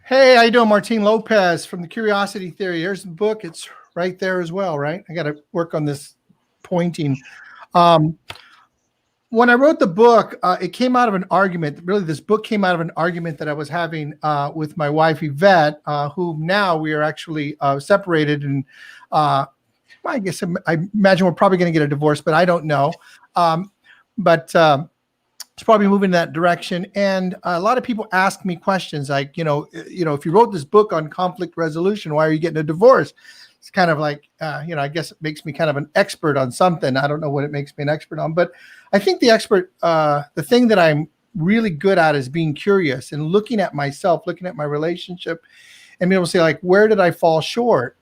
Hey, how you doing? Martin Lopez from the Curiosity Theory. Here's the book. It's right there as well, right? I got to work on this pointing. Um, when I wrote the book, it came out of an argument. Really, this book came out of an argument that I was having with my wife, Yvette, who now we are actually separated. And I guess I imagine we're probably going to get a divorce, but I don't know. But it's probably moving in that direction. And a lot of people ask me questions like, if you wrote this book on conflict resolution, why are you getting a divorce? It's kind of like, I guess it makes me kind of an expert on something. I don't know what it makes me an expert on, but I think the thing that I'm really good at is being curious and looking at myself, looking at my relationship and being able to say, like, where did I fall short?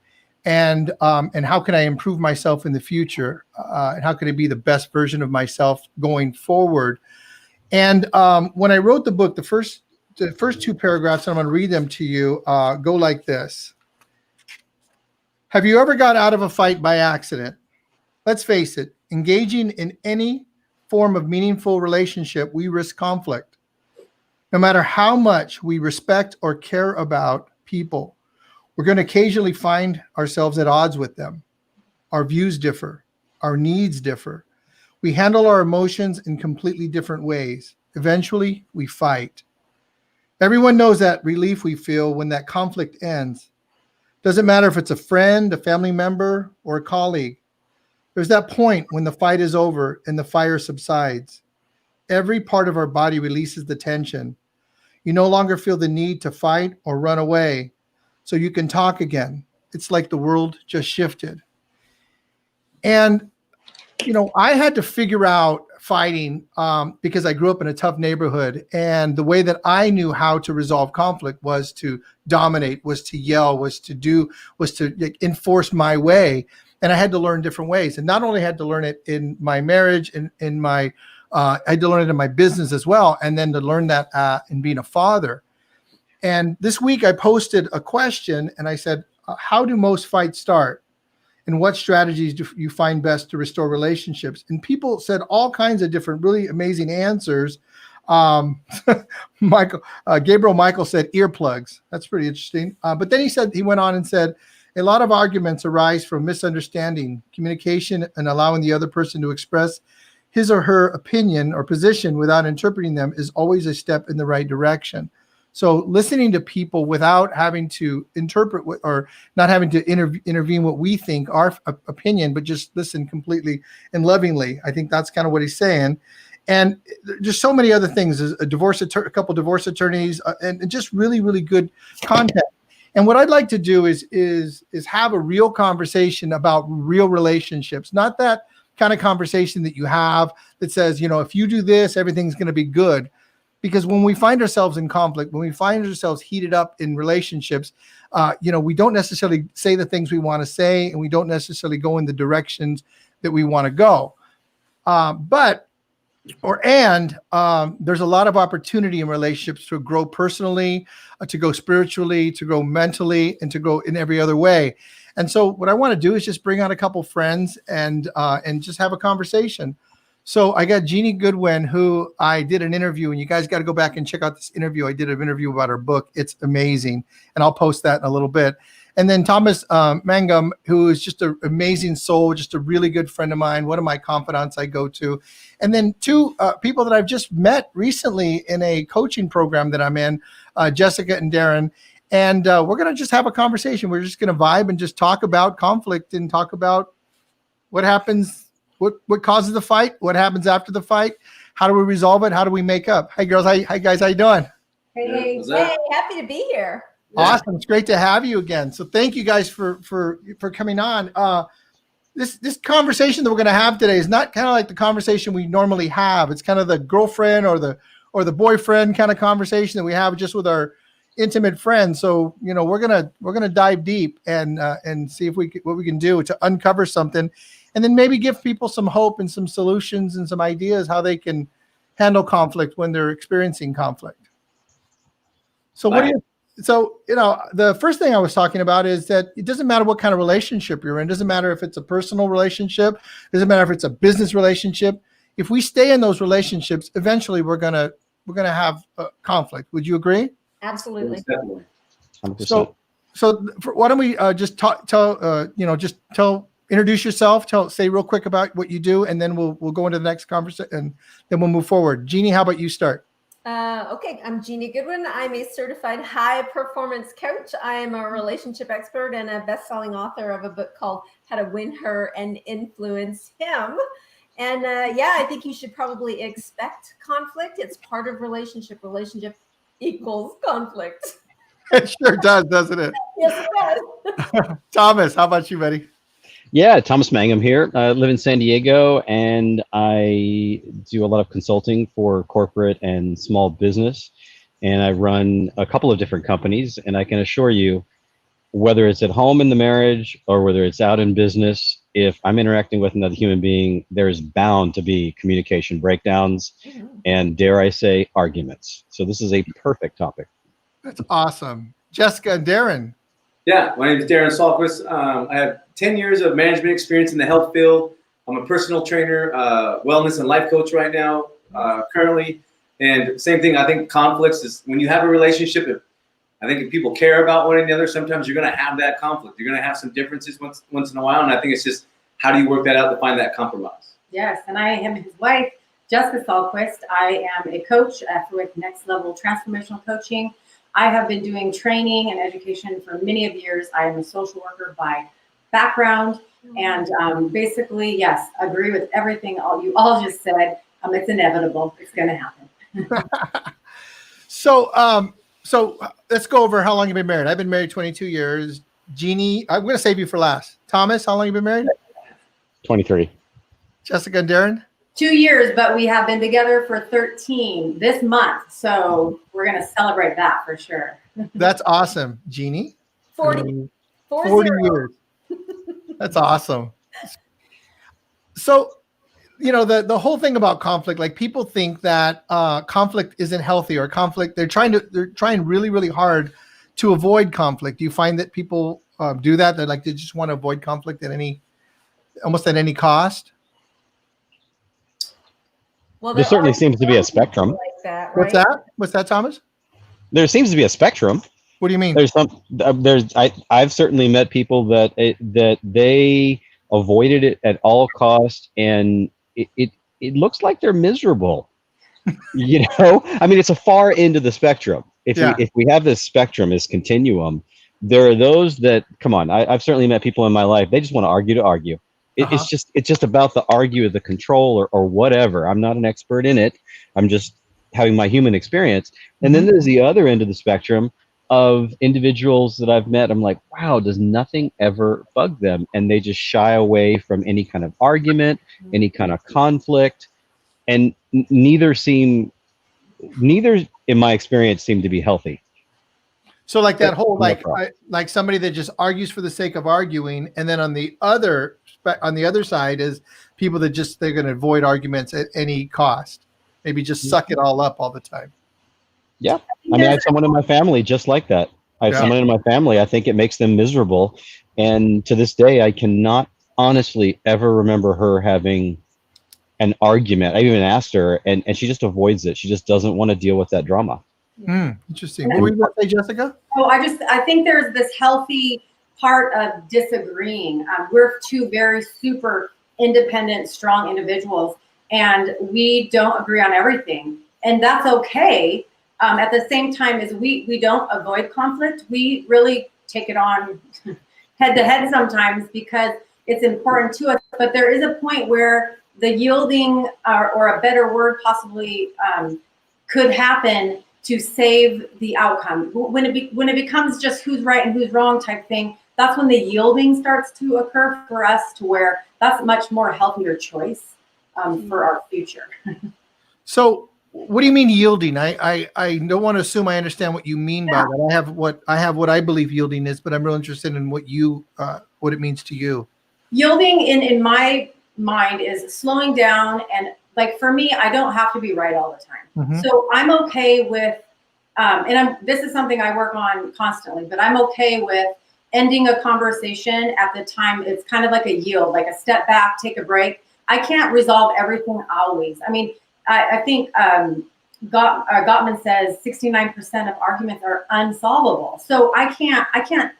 And how can I improve myself in the future? And how can I be the best version of myself going forward? And when I wrote the book, the first two paragraphs, and I'm going to read them to you, go like this. Have you ever got out of a fight by accident? Let's face it, engaging in any form of meaningful relationship, we risk conflict. No matter how much we respect or care about people, we're going to occasionally find ourselves at odds with them. Our views differ. Our needs differ. We handle our emotions in completely different ways. Eventually, we fight. Everyone knows that relief we feel when that conflict ends. Doesn't matter if it's a friend, a family member, or a colleague. There's that point when the fight is over and the fire subsides. Every part of our body releases the tension. You no longer feel the need to fight or run away, so you can talk again. It's like the world just shifted. And I had to figure out fighting because I grew up in a tough neighborhood. And the way that I knew how to resolve conflict was to dominate, was to yell, was to enforce my way. And I had to learn different ways. And not only had to learn it in my marriage, I had to learn it in my business as well. And then to learn that in being a father. And this week I posted a question and I said, how do most fights start? And what strategies do you find best to restore relationships? And people said all kinds of different, really amazing answers. Gabriel Michael said earplugs. That's pretty interesting. But then he went on and said, a lot of arguments arise from misunderstanding, communication, and allowing the other person to express his or her opinion or position without interpreting them is always a step in the right direction. So listening to people without having to interpret or not having to intervene what we think, our opinion, but just listen completely and lovingly. I think that's kind of what he's saying. And just so many other things, a couple divorce attorneys, and just really, really good content. And what I'd like to do is have a real conversation about real relationships, not that kind of conversation that you have that says, if you do this, everything's going to be good. Because when we find ourselves in conflict, when we find ourselves heated up in relationships, we don't necessarily say the things we want to say, and we don't necessarily go in the directions that we want to go. There's a lot of opportunity in relationships to grow personally, to grow spiritually, to grow mentally, and to grow in every other way. And so what I want to do is just bring out a couple friends and just have a conversation. So I got Jeannie Goodwin, who I did an interview, and you guys got to go back and check out this interview. I did an interview about her book. It's amazing. And I'll post that in a little bit. And then Thomas Mangum, who is just an amazing soul, just a really good friend of mine, one of my confidants I go to. And then two people that I've just met recently in a coaching program that I'm in, Jessica and Darren. And we're going to just have a conversation. We're just going to vibe and just talk about conflict and talk about what happens. What causes the fight? What happens after the fight? How do we resolve it? How do we make up? Hey, girls. Hi, guys. How you doing? Hey, happy to be here. Awesome. It's great to have you again. So thank you guys for coming on. This conversation that we're going to have today is not kind of like the conversation we normally have. It's kind of the girlfriend or the boyfriend kind of conversation that we have just with our intimate friends. So, we're going to dive deep and see what we can do to uncover something. And then maybe give people some hope and some solutions and some ideas how they can handle conflict when they're experiencing conflict. So the first thing I was talking about is that it doesn't matter what kind of relationship you're in. It doesn't matter if it's a personal relationship. It doesn't matter if it's a business relationship. If we stay in those relationships, eventually we're gonna have conflict. Would you agree? Absolutely. Definitely. 100%. Why don't we just introduce yourself, say real quick about what you do, and then we'll go into the next conversation, and then we'll move forward. Jeannie, how about you start? Okay, I'm Jeannie Goodwin. I'm a certified high performance coach. I am a relationship expert and a best-selling author of a book called How to Win Her and Influence Him. And I think you should probably expect conflict. It's part of relationship. Relationship equals conflict. It sure does, doesn't it? Yes, it does. Thomas, how about you, buddy? Yeah, Thomas Mangum here. I live in San Diego, and I do a lot of consulting for corporate and small business. And I run a couple of different companies, and I can assure you, whether it's at home in the marriage or whether it's out in business, if I'm interacting with another human being, there's bound to be communication breakdowns and, dare I say, arguments. So this is a perfect topic. That's awesome. Jessica and Darren. Yeah, my name is Darren Salquist. I have 10 years of management experience in the health field. I'm a personal trainer, wellness and life coach right now, currently. And same thing, I think conflicts is when you have a relationship, if people care about one another, sometimes you're going to have that conflict. You're going to have some differences once in a while. And I think it's just, how do you work that out to find that compromise? Yes, and I am his wife, Jessica Salquist. I am a coach with Next Level Transformational Coaching. I have been doing training and education for many of years. I am a social worker by background, and basically, yes, agree with everything you all just said. It's inevitable. It's going to happen. So let's go over how long you've been married. I've been married 22 years. Jeannie, I'm going to save you for last. Thomas, how long have you been married? 23. Jessica and Darren? 2 years, but we have been together for 13 this month. So we're going to celebrate that for sure. That's awesome. Jeannie? 40 years. That's awesome. So, the whole thing about conflict, like people think that conflict isn't healthy, or conflict, they're trying really, really hard to avoid conflict. Do you find that people do that? They just want to avoid conflict almost at any cost? Well, there certainly seems to be a spectrum. Like that, right? What's that, Thomas? There seems to be a spectrum. What do you mean? I've certainly met people that they avoided it at all costs, and it looks like they're miserable. It's a far end of the spectrum. If we have this spectrum, this continuum, there are those that, come on, I've certainly met people in my life, they just want to argue. It's just about the argue, the control, or whatever. I'm not an expert in it. I'm just having my human experience. And then there's the other end of the spectrum of individuals that I've met. I'm like, wow, does nothing ever bug them? And they just shy away from any kind of argument, any kind of conflict. And neither in my experience seem to be healthy. So like that whole, like somebody that just argues for the sake of arguing. And then on the other side is people that they're going to avoid arguments at any cost. Maybe just suck it all up all the time. Yeah. I have someone in my family just like that. I have someone in my family, I think it makes them miserable. And to this day, I cannot honestly ever remember her having an argument. I even asked her, and she just avoids it. She just doesn't want to deal with that drama. Interesting. What were you going to say, Jessica? I think there's this healthy part of disagreeing. We're two very super independent, strong individuals, and we don't agree on everything. And that's okay. At the same time as we don't avoid conflict, we really take it on head to head sometimes because it's important to us. But there is a point where the yielding, or a better word possibly, could happen to save the outcome. When it becomes just who's right and who's wrong type thing, that's when the yielding starts to occur for us, to where that's a much more healthier choice for our future. So what do you mean yielding? I don't want to assume I understand what you mean by that. I have what I believe yielding is, but I'm real interested in what it means to you. Yielding in my mind is slowing down, and like for me, I don't have to be right all the time. So I'm okay with, this is something I work on constantly, but I'm okay with ending a conversation at the time. It's kind of like a yield, like a step back, take a break. I can't resolve everything always. I mean, I think Gottman says 69% of arguments are unsolvable. So I can't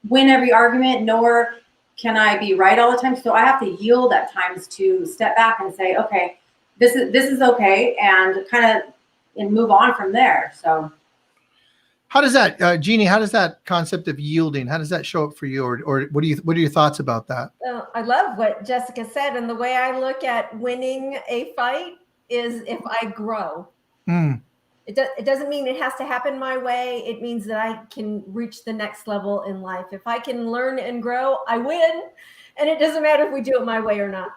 win every argument, nor can I be right all the time. So I have to yield at times to step back and say, okay, this is okay, and and move on from there. So how does that, Jeannie? How does that concept of yielding? How does that show up for you, or what are your thoughts about that? I love what Jessica said, and the way I look at winning a fight is if I grow. It doesn't mean it has to happen my way. It means that I can reach the next level in life. If I can learn and grow, I win, and it doesn't matter if we do it my way or not.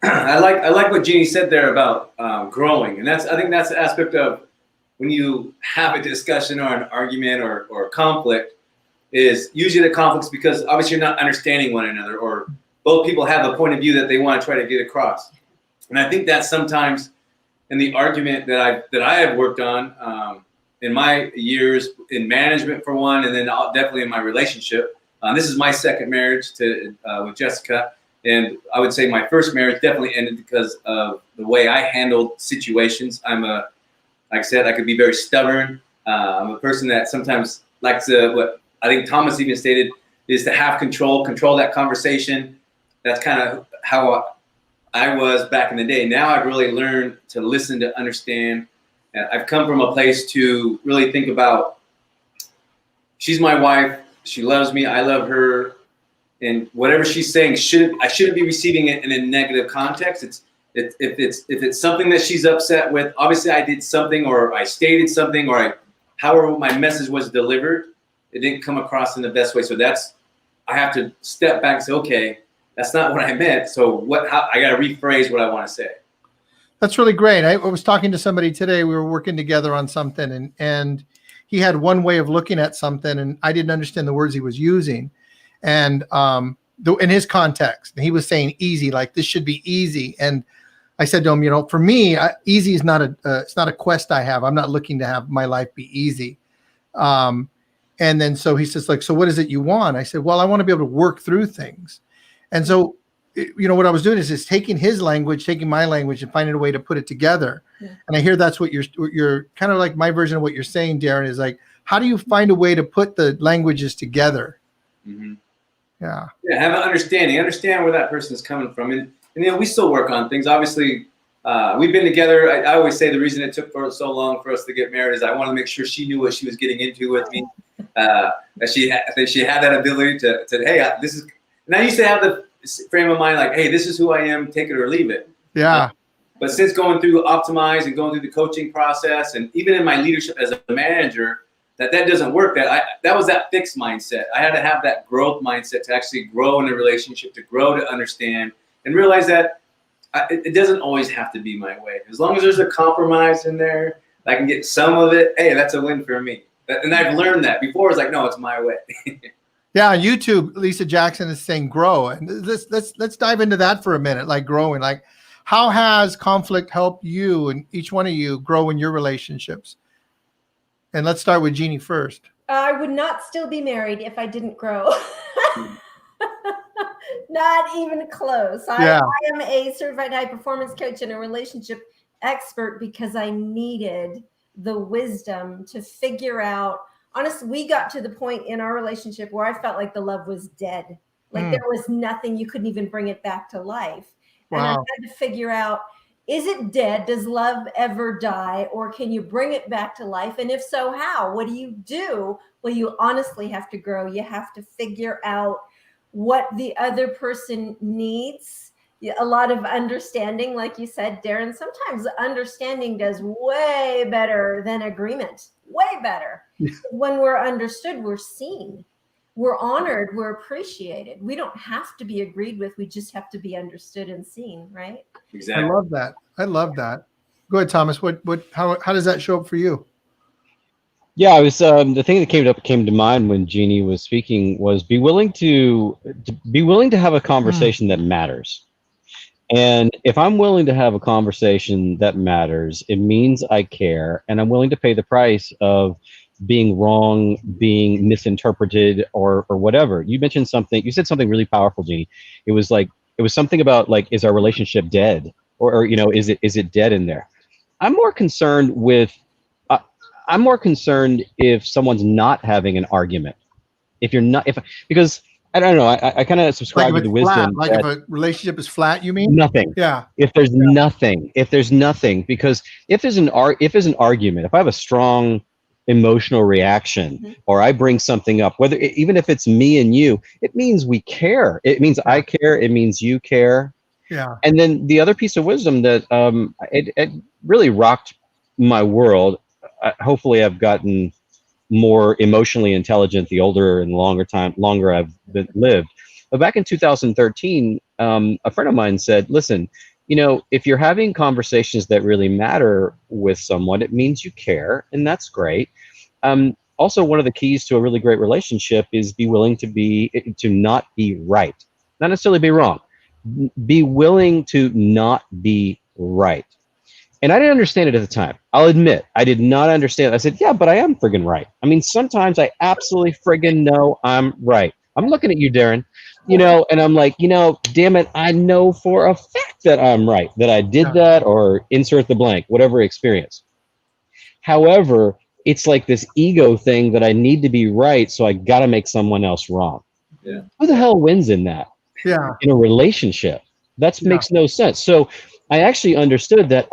I like what Jeannie said there about growing, and I think that's the aspect of when you have a discussion or an argument or a conflict. Is usually the conflict's because obviously you're not understanding one another, or both people have a point of view that they want to try to get across. And I think that sometimes in the argument that I have worked on in my years in management for one, and then definitely in my relationship. This is my second marriage with Jessica, and I would say my first marriage definitely ended because of the way I handled situations. Like I said, I could be very stubborn. I'm a person that sometimes likes to, what I think Thomas even stated, is to have control that conversation. That's kind of how I was back in the day. Now I've really learned to listen, to understand. And I've come from a place to really think about, she's my wife, she loves me, I love her, and whatever she's saying, I shouldn't be receiving it in a negative context. If it's something that she's upset with, obviously I did something, or I stated something, or however my message was delivered, it didn't come across in the best way. So I have to step back and say, okay, that's not what I meant. So I got to rephrase what I want to say. That's really great. I was talking to somebody today. We were working together on something, and he had one way of looking at something, and I didn't understand the words he was using, and in his context, and he was saying easy, like this should be easy. And I said to him, for me, easy is not it's not a quest I have. I'm not looking to have my life be easy. And then so he says, so what is it you want? I said, well, I want to be able to work through things. And so, what I was doing is taking his language, taking my language, and finding a way to put it together. Yeah. And I hear that's what you're kind of like my version of what you're saying, Darren, is like, how do you find a way to put the languages together? Mm-hmm. Yeah. Yeah. Have an understand where that person is coming from. And we still work on things. Obviously, we've been together. I always say the reason it took so long for us to get married is I wanted to make sure she knew what she was getting into with me. That she had that ability to hey, this is. And I used to have the frame of mind like, hey, this is who I am, take it or leave it. Yeah. But since going through Optimize and going through the coaching process, and even in my leadership as a manager, that doesn't work. That was that fixed mindset. I had to have that growth mindset to actually grow in a relationship, to grow, to understand, and realize that it doesn't always have to be my way. As long as there's a compromise in there, I can get some of it. Hey, that's a win for me. And I've learned that. Before, it's like, no, it's my way. Yeah, on YouTube, Lisa Jackson is saying grow. And let's dive into that for a minute, like growing. Like, how has conflict helped you and each one of you grow in your relationships? And let's start with Jeannie first. I would not still be married if I didn't grow. Not even close. I am a certified high performance coach and a relationship expert because I needed the wisdom to figure out. Honestly, we got to the point in our relationship where I felt like the love was dead. Like there was nothing, you couldn't even bring it back to life. Wow. And I had to figure out, is it dead? Does love ever die? Or can you bring it back to life? And if so, how? What do you do? Well, you honestly have to grow. You have to figure out what the other person needs. A lot of understanding, like you said, Darren, sometimes understanding does way better than agreement. Way better. When we're understood, we're seen, we're honored, we're appreciated. We don't have to be agreed with. We just have to be understood and seen, right? Exactly. I love that. Go ahead, Thomas. How does that show up for you? Yeah, I was the thing that came to mind when Jeannie was speaking was be willing to have a conversation that matters. And if I'm willing to have a conversation that matters, it means I care, and I'm willing to pay the price of being wrong, being misinterpreted, or whatever. You said something really powerful, Jeannie. It was something about like, is our relationship dead? Or is it dead in there? I'm more concerned with. I'm more concerned if someone's not having an argument. If you're not, if because I don't know, I kind of subscribe Like to if the it's flat, wisdom like that if a relationship is flat, you mean? nothing. Yeah. If there's nothing, because if there's an argument, if I have a strong emotional reaction, or I bring something up, whether even if it's me and you, it means we care. It means I care. It means you care. Yeah. And then the other piece of wisdom that it really rocked my world. Hopefully, I've gotten more emotionally intelligent the older and longer I've lived. But back in 2013, a friend of mine said, "Listen, if you're having conversations that really matter with someone, it means you care, and that's great. Also, one of the keys to a really great relationship is be willing to not be right, not necessarily be wrong. Be willing to not be right." And I didn't understand it at the time. I'll admit, I did not understand. I said, yeah, but I am friggin' right. I mean, sometimes I absolutely friggin' know I'm right. I'm looking at you, Darren, and I'm like, damn it, I know for a fact that I'm right, that I did that, or insert the blank, whatever experience. However, it's like this ego thing that I need to be right, so I got to make someone else wrong. Yeah. Who the hell wins in that? Yeah. In a relationship? That makes no sense. So I actually understood that,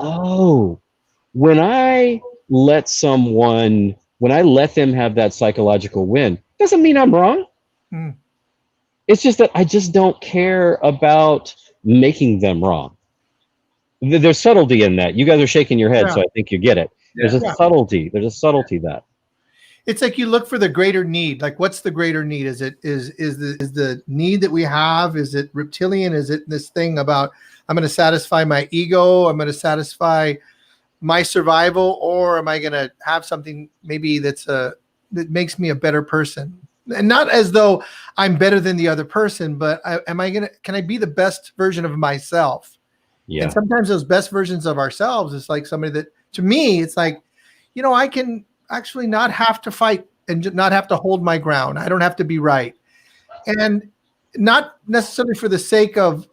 when I let them have that psychological win, doesn't mean I'm wrong. It's just that I just don't care about making them wrong. There's subtlety in that. You guys are shaking your head, so I think you get it. There's a subtlety. There's a subtlety that. It's like you look for the greater need. Like, what's the greater need? Is the need that we have? Is it reptilian? Is it this thing about I'm going to satisfy my ego? I'm going to satisfy my survival, or am I going to have something maybe that makes me a better person? And not as though I'm better than the other person, but can I be the best version of myself? Yeah. And sometimes those best versions of ourselves is like somebody that, to me, it's like, I can actually not have to fight and not have to hold my ground. I don't have to be right. And not necessarily for the sake of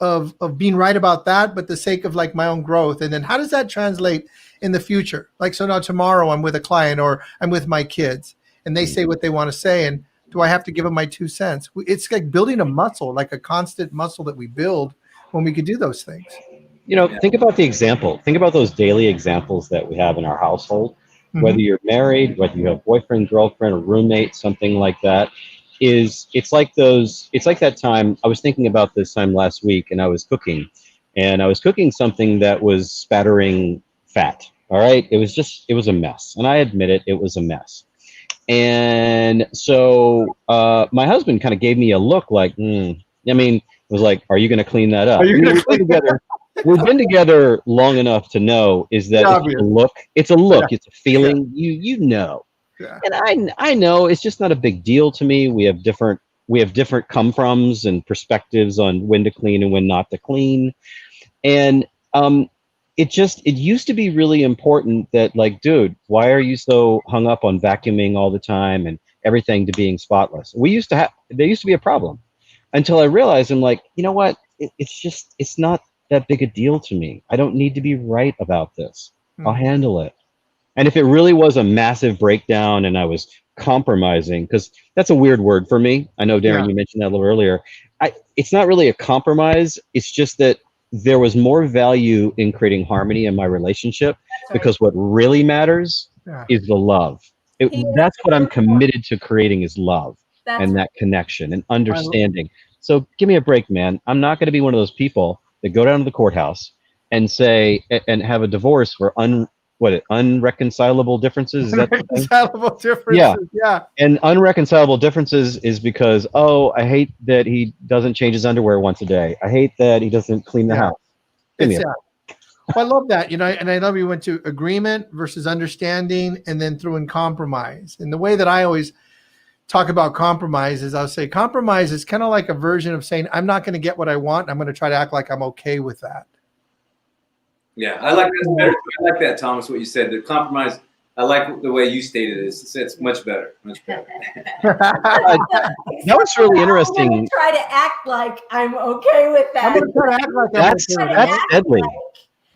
being right about that, but the sake of like my own growth. And then how does that translate in the future? Like, so now tomorrow I'm with a client or I'm with my kids and they say what they want to say. And do I have to give them my 2 cents? It's like building a muscle, like a constant muscle that we build when we could do those things. Think about the example. Think about those daily examples that we have in our household. Whether you're married, whether you have boyfriend, girlfriend, or roommate, something like that, it's like that time. I was thinking about this time last week, and I was cooking something that was spattering fat. All right. It was a mess. And I admit it was a mess. And so my husband kind of gave me a look like, it was like, are you going to clean that up? We've been together long enough to know is that it's a look, it's a feeling, you know. Yeah. And I know it's just not a big deal to me. We have different come-froms and perspectives on when to clean and when not to clean. And it used to be really important that, like, dude, why are you so hung up on vacuuming all the time and everything to being spotless? There used to be a problem until I realized, I'm like, you know what? It's not that big a deal to me. I don't need to be right about this. I'll handle it. And if it really was a massive breakdown and I was compromising, because that's a weird word for me. I know, Darren, you mentioned that a little earlier. It's not really a compromise. It's just that there was more value in creating harmony in my relationship, because what really matters is the love. That's what I'm committed to creating, is love and that connection and understanding. So give me a break, man. I'm not going to be one of those people that go down to the courthouse and say and have a divorce for unreconcilable differences. Is that unreconcilable differences? Yeah. And unreconcilable differences is because, I hate that he doesn't change his underwear once a day. I hate that he doesn't clean the house. Well, I love that, and I love you went to agreement versus understanding, and then threw in compromise. And the way that I always talk about compromise is I'll say compromise is kind of like a version of saying I'm not going to get what I want. I'm going to try to act like I'm okay with that. Yeah, I like that better. I like that, Thomas, what you said. The compromise, I like the way you stated it. It's much better. Much better. That was really interesting. I'm going to try to act like I'm okay with that. I'm going to try to act like that's deadly.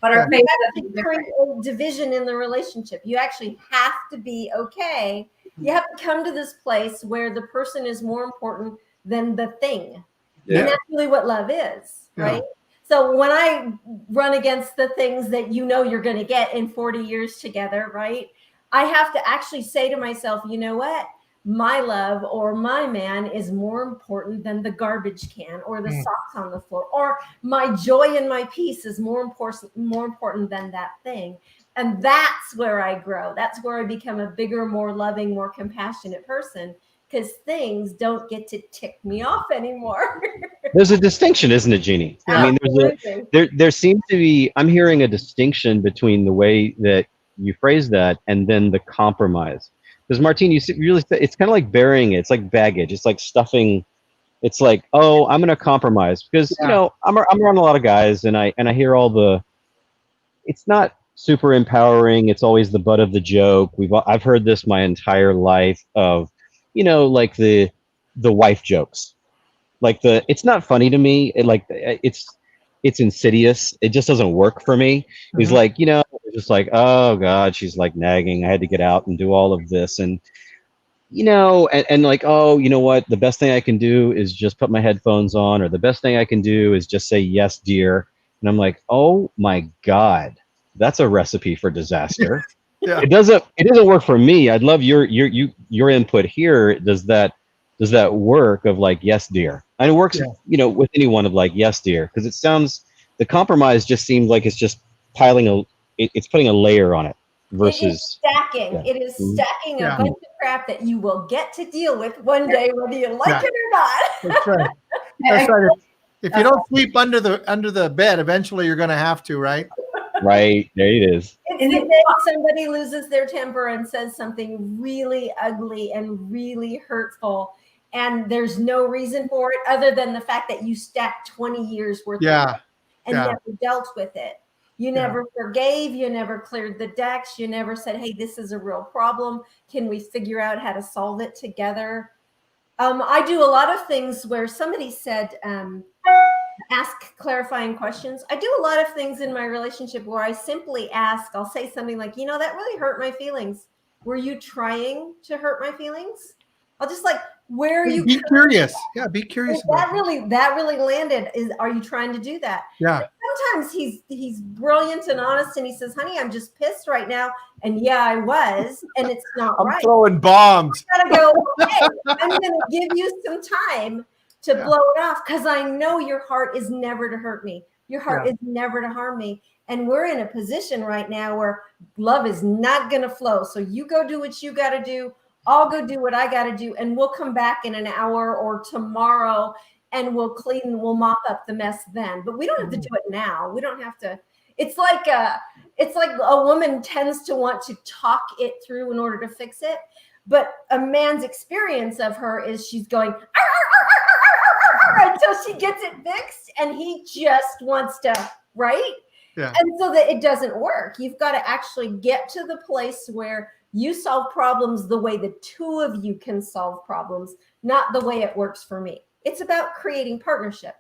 But our You faith actually doesn't create a division in the relationship. You actually have to be okay. You have to come to this place where the person is more important than the thing. Yeah. And that's really what love is, Yeah. right? So when I run against the things that you know you're going to get in 40 years together, right? I have to actually say to myself, you know what? My love or my man is more important than the garbage can or the socks on the floor, or my joy and my peace is more important than that thing. And that's where I grow. That's where I become a bigger, more loving, more compassionate person, because things don't get to tick me off anymore. There's a distinction, isn't it, Jeannie? I mean, there seems to be, I'm hearing a distinction between the way that you phrase that and then the compromise. Because Martine, you really, it's kind of like burying it. It's like baggage. It's like stuffing. It's like, oh, I'm going to compromise because, you know, I'm around a lot of guys and I hear all the, it's not super empowering. It's always the butt of the joke. I've heard this my entire life of, you know, like the wife jokes. Like it's not funny to me. It's insidious. It just doesn't work for me. He's like, you know, just like, oh God, she's like nagging. I had to get out and do all of this. And, you know, and like, oh, you know what? The best thing I can do is just put my headphones on, or the best thing I can do is just say, yes, dear. And I'm like, oh my God, that's a recipe for disaster. Yeah. It doesn't work for me. I'd love your input here. Does that work of like, yes, dear? And it works, you know, with anyone of like, yes, dear, because it sounds, the compromise just seems like it's just it's putting a layer on it versus it is stacking. Yeah. It is stacking a Yeah. bunch of crap that you will get to deal with one day, whether you like it or not. That's right. That's right. If you don't sleep under the bed, eventually you're going to have to, right? Right, there it is. It's the day somebody loses their temper and says something really ugly and really hurtful, and there's no reason for it other than the fact that you stacked 20 years worth of it and never dealt with it. You never forgave, you never cleared the decks, you never said, hey, this is a real problem. Can we figure out how to solve it together? I do a lot of things where somebody said, ask clarifying questions. I do a lot of things in my relationship where I simply ask, I'll say something like, you know, that really hurt my feelings. Were you trying to hurt my feelings? I'll just like, where are you? Be curious. Yeah, be curious. That really landed. Are you trying to do that? Yeah. But sometimes he's brilliant and honest and he says, honey, I'm just pissed right now. And yeah, I was, and it's not I'm right. throwing bombs. I gotta go, okay, I'm gonna give you some time to blow it off, because I know your heart is never to hurt me. Your heart is never to harm me. And we're in a position right now where love is not going to flow. So you go do what you got to do. I'll go do what I got to do. And we'll come back in an hour or tomorrow and we'll we'll mop up the mess then. But we don't have to do it now. We don't have to. It's like a woman tends to want to talk it through in order to fix it. But a man's experience of her is she's going, until she gets it fixed, and he just wants to, right? Yeah. And so that it doesn't work. You've got to actually get to the place where you solve problems the way the two of you can solve problems, not the way it works for me. It's about creating partnership.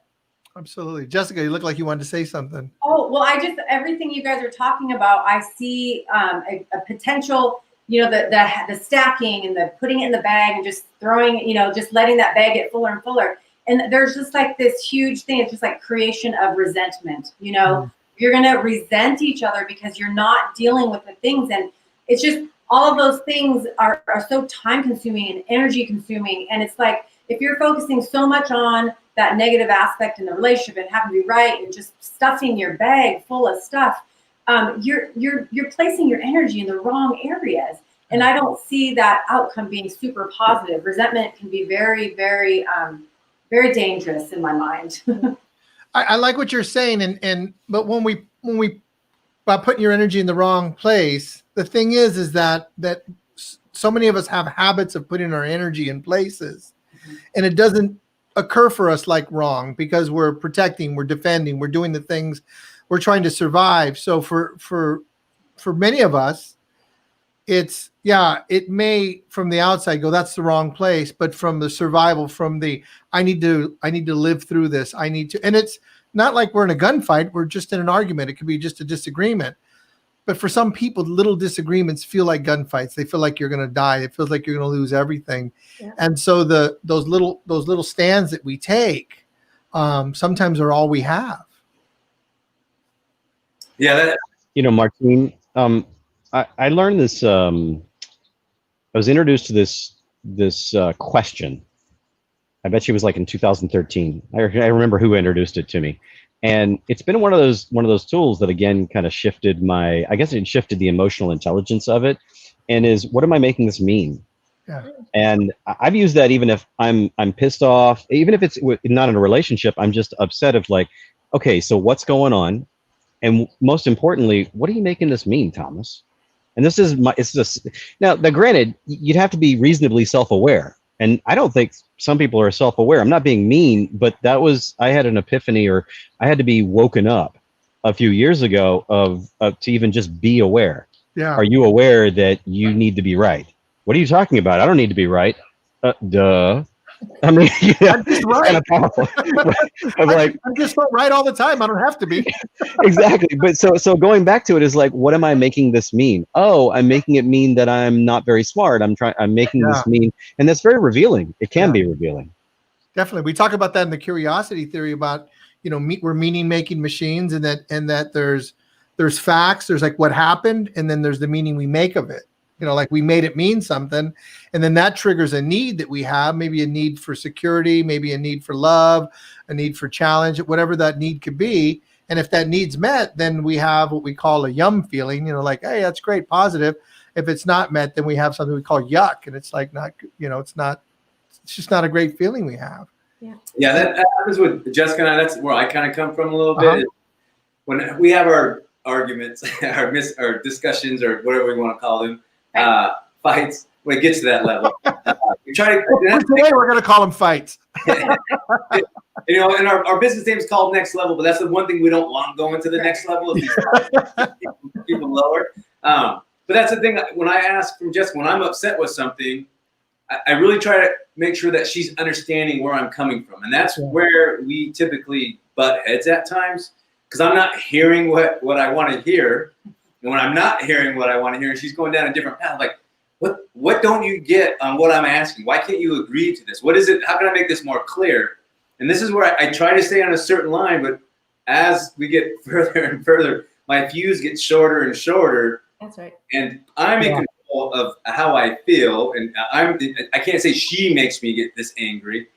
Absolutely. Jessica, you look like you wanted to say something. Oh, well, everything you guys are talking about, I see a potential, you know, the stacking and the putting it in the bag and just throwing, you know, just letting that bag get fuller and fuller. And there's just like this huge thing. It's just like creation of resentment. You know, you're going to resent each other because you're not dealing with the things. And it's just all of those things are so time consuming and energy consuming. And it's like, if you're focusing so much on that negative aspect in the relationship and having to be right and just stuffing your bag full of stuff, you're placing your energy in the wrong areas. And I don't see that outcome being super positive. Resentment can be very, very, very dangerous in my mind. I like what you're saying, but when we by putting your energy in the wrong place, the thing is that so many of us have habits of putting our energy in places, and it doesn't occur for us like wrong because we're protecting, we're defending, we're doing the things, we're trying to survive. So for many of us, it may from the outside go, that's the wrong place, but from the survival, from the I need to live through this, and not like we're in a gunfight. We're just in an argument. It could be just a disagreement. But for some people, little disagreements feel like gunfights. They feel like you're going to die. It feels like you're going to lose everything. Yeah. And so those little stands that we take sometimes are all we have. Yeah. Martine, I learned this. I was introduced to this question. I bet she was like in 2013. I remember who introduced it to me, and it's been one of those tools that again kind of shifted it shifted the emotional intelligence of it, and is, what am I making this mean? Yeah. And I've used that even if I'm pissed off, even if it's not in a relationship, I'm just upset of like, okay, so what's going on? And most importantly, what are you making this mean, Thomas? And now, granted, you'd have to be reasonably self-aware. And I don't think some people are self-aware. I'm not being mean, but I had an epiphany, or I had to be woken up a few years ago to even just be aware. Yeah. Are you aware that you need to be right? What are you talking about? I don't need to be right. Duh. I mean, I'm just right. Kind of powerful. I'm just so right all the time. I don't have to be. Exactly. But so going back to it is like, what am I making this mean? Oh, I'm making it mean that I'm not very smart. I'm making this mean, and that's very revealing. It can be revealing. Definitely. We talk about that in the Curiosity Theory about, we're meaning making machines, and that there's facts, there's like what happened, and then there's the meaning we make of it. Like we made it mean something, and then that triggers a need that we have, maybe a need for security, maybe a need for love, a need for challenge, whatever that need could be. And if that need's met, then we have what we call a yum feeling, like, hey, that's great, positive. If it's not met, then we have something we call yuck. And it's like, it's just not a great feeling we have. Yeah. Yeah. That happens with Jessica and I. That's where I kind of come from a little bit. When we have our arguments, our discussions, or whatever we want to call them, fights, when it gets to that level, we try to. Today we're going to call them fights. And our business name is called Next Level, but that's the one thing we don't want going to the next level. Is keep them lower. But that's the thing. When I ask from Jessica, when I'm upset with something, I really try to make sure that she's understanding where I'm coming from, and that's where we typically butt heads at times, because I'm not hearing what I want to hear. And when I'm not hearing what I want to hear, and she's going down a different path, like, what don't you get on what I'm asking? Why can't you agree to this? What is it? How can I make this more clear? And this is where I try to stay on a certain line, but as we get further and further, my fuse gets shorter and shorter. That's right. And I'm in control of how I feel, and I can't say she makes me get this angry,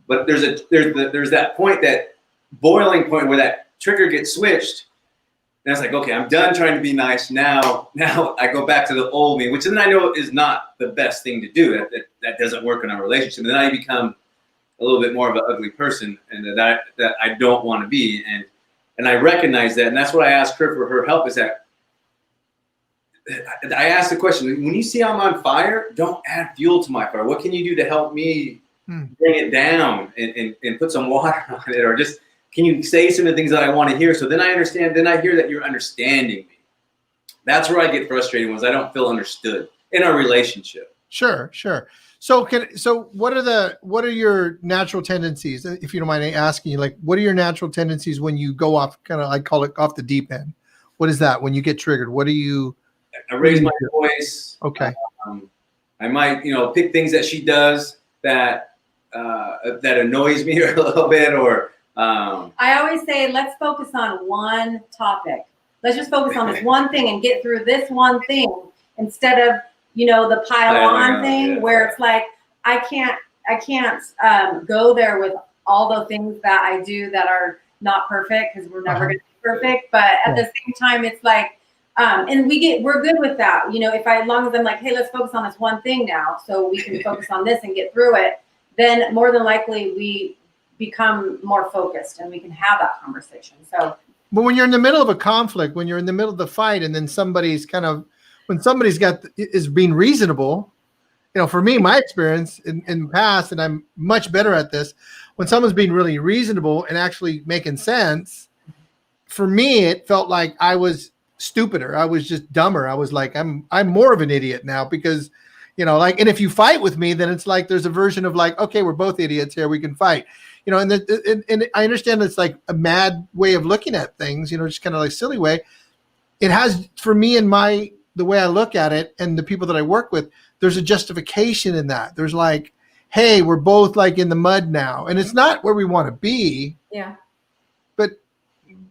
but there's that point, that boiling point where that trigger gets switched. And it's like, okay, I'm done trying to be nice. Now I go back to the old me, which then I know is not the best thing to do. That doesn't work in our relationship. And then I become a little bit more of an ugly person, and that I don't want to be. And I recognize that. And that's what I asked her for her help, is that I asked the question, when you see I'm on fire, don't add fuel to my fire. What can you do to help me bring it down and put some water on it, or just, can you say some of the things that I want to hear? So then I understand, then I hear that you're understanding me. That's where I get frustrated, was I don't feel understood in our relationship. Sure. So what are your natural tendencies, if you don't mind asking you, like, what are your natural tendencies when you go off, kind of, I call it off the deep end? What is that when you get triggered? What do you? I raise my voice. Okay. I might, pick things that she does that annoys me a little bit, or. I always say, let's focus on one topic. Let's just focus on this one thing and get through this one thing, instead of, the pile-on thing where it's like, I can't go there with all the things that I do that are not perfect, because we're never going to be perfect. But at the same time, it's like, and we're good with that. As long as I'm like, hey, let's focus on this one thing now, so we can focus on this and get through it, then more than likely we become more focused and we can have that conversation. So, but when you're in the middle of a conflict, when you're in the middle of the fight, and then when somebody's is being reasonable, for me, my experience in the past, and I'm much better at this, when someone's being really reasonable and actually making sense, for me, it felt like I was stupider. I was just dumber. I was like, I'm more of an idiot now, because, and if you fight with me, then it's like, there's a version of like, okay, we're both idiots here, we can fight. you know, and I understand it's like a mad way of looking at things, you know, just kind of like silly way. It has, for me and the way I look at it and the people that I work with, there's a justification in that. There's like, hey, we're both like in the mud now. And it's not where we want to be. Yeah.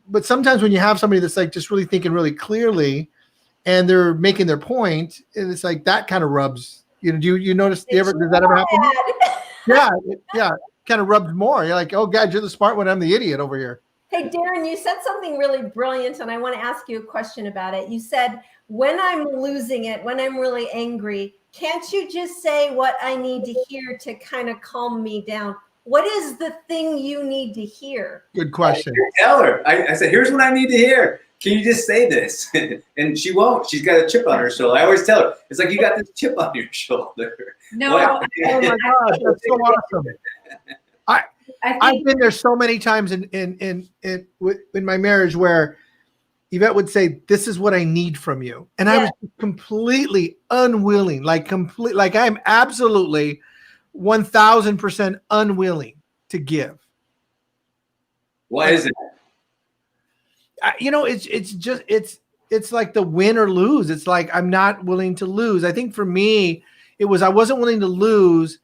But sometimes when you have somebody that's like just really thinking really clearly and they're making their point, and it's like that kind of rubs, you know, do you notice, does that ever happen? Yeah. Kind of rubs more. You're like, oh God, you're the smart one. I'm the idiot over here. Hey, Darren, you said something really brilliant, and I want to ask you a question about it. You said, when I'm losing it, when I'm really angry, can't you just say what I need to hear to kind of calm me down? What is the thing you need to hear? Good question. Tell her. I said, here's what I need to hear. Can you just say this? And she won't. She's got a chip on her shoulder. I always tell her, it's like, you got this chip on your shoulder. No. Oh my God, that's so awesome. I've been there so many times in my marriage where Yvette would say, this is what I need from you. And I was completely unwilling, like I'm absolutely 1000% unwilling to give. What is it? You know, it's like the win or lose. It's like, I'm not willing to lose. I think for me, I wasn't willing to lose.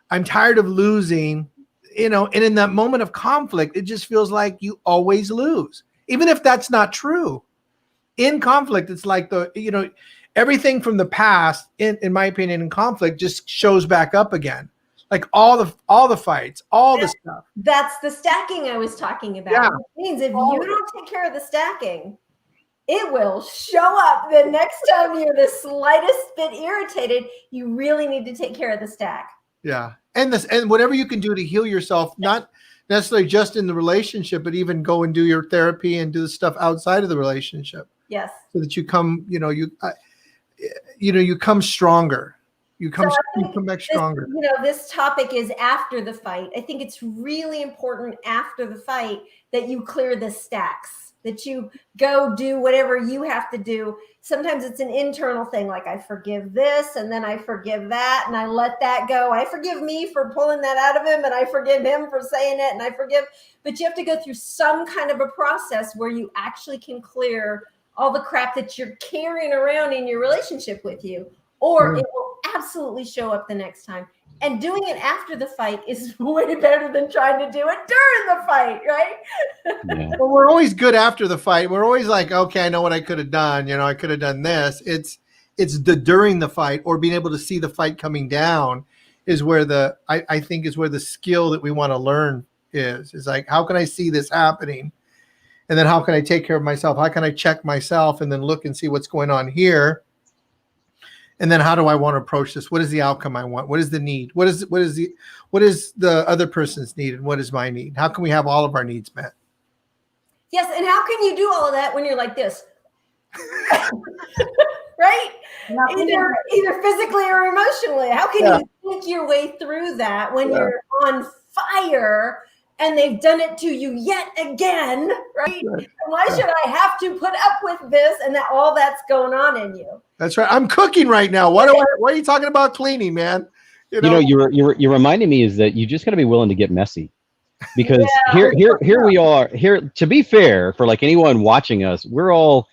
I'm tired of losing, you know, and in that moment of conflict, it just feels like you always lose, even if that's not true. In conflict, it's like everything from the past, in my opinion, in conflict just shows back up again. Like all the fights, all the stuff. That's the stacking I was talking about. Yeah. Which means if you don't take care of the stacking, it will show up the next time you're the slightest bit irritated. You really need to take care of the stack. Yeah. And whatever you can do to heal yourself, not necessarily just in the relationship, but even go and do your therapy and do the stuff outside of the relationship. Yes. So that you come, you come stronger. You come back stronger. This topic is after the fight. I think it's really important after the fight that you clear the stacks, that you go do whatever you have to do. Sometimes it's an internal thing, like I forgive this and then I forgive that and I let that go. I forgive me for pulling that out of him and I forgive him for saying it and I forgive. But you have to go through some kind of a process where you actually can clear all the crap that you're carrying around in your relationship with you, or it will absolutely show up the next time. And doing it after the fight is way better than trying to do it during the fight, right? Yeah. Well, we're always good after the fight. We're always like, okay, I know what I could have done. I could have done this. It's the during the fight or being able to see the fight coming down is where I think is where the skill that we want to learn is. It's like, how can I see this happening? And then how can I take care of myself? How can I check myself and then look and see what's going on here? And then how do I want to approach this? What is the outcome I want? What is the need? What is the other person's need and what is my need? How can we have all of our needs met? Yes, and how can you do all of that when you're like this? Right? Either physically or emotionally. How can you think your way through that when you're on fire and they've done it to you yet again, right? And why should I have to put up with this and that all that's going on in you? That's right. I'm cooking right now. Why are you talking about cleaning, man? You're reminding me is that you just got to be willing to get messy, because here we are. Here, to be fair, for like anyone watching us, we're all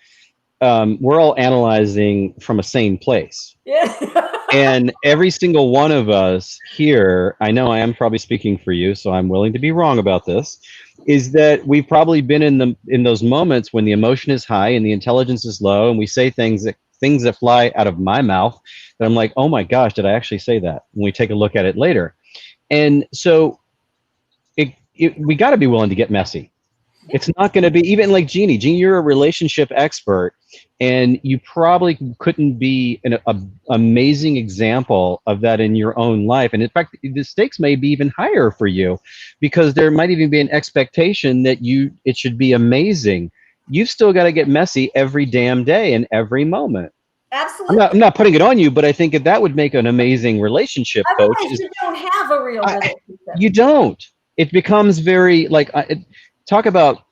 analyzing from a sane place. Yeah. And every single one of us here, I know I am probably speaking for you, so I'm willing to be wrong about this, is that we've probably been in those moments when the emotion is high and the intelligence is low, and we say things that fly out of my mouth that I'm like, oh my gosh, did I actually say that? When we take a look at it later. And so we got to be willing to get messy. It's not going to be, even like Jeannie, you're a relationship expert, and you probably couldn't be an amazing example of that in your own life. And in fact, the stakes may be even higher for you, because there might even be an expectation that it should be amazing. You've still got to get messy every damn day and every moment. Absolutely. I'm not putting it on you, but I think that would make an amazing relationship coach. Otherwise, you don't have a real relationship. You don't. It becomes very like, talk about,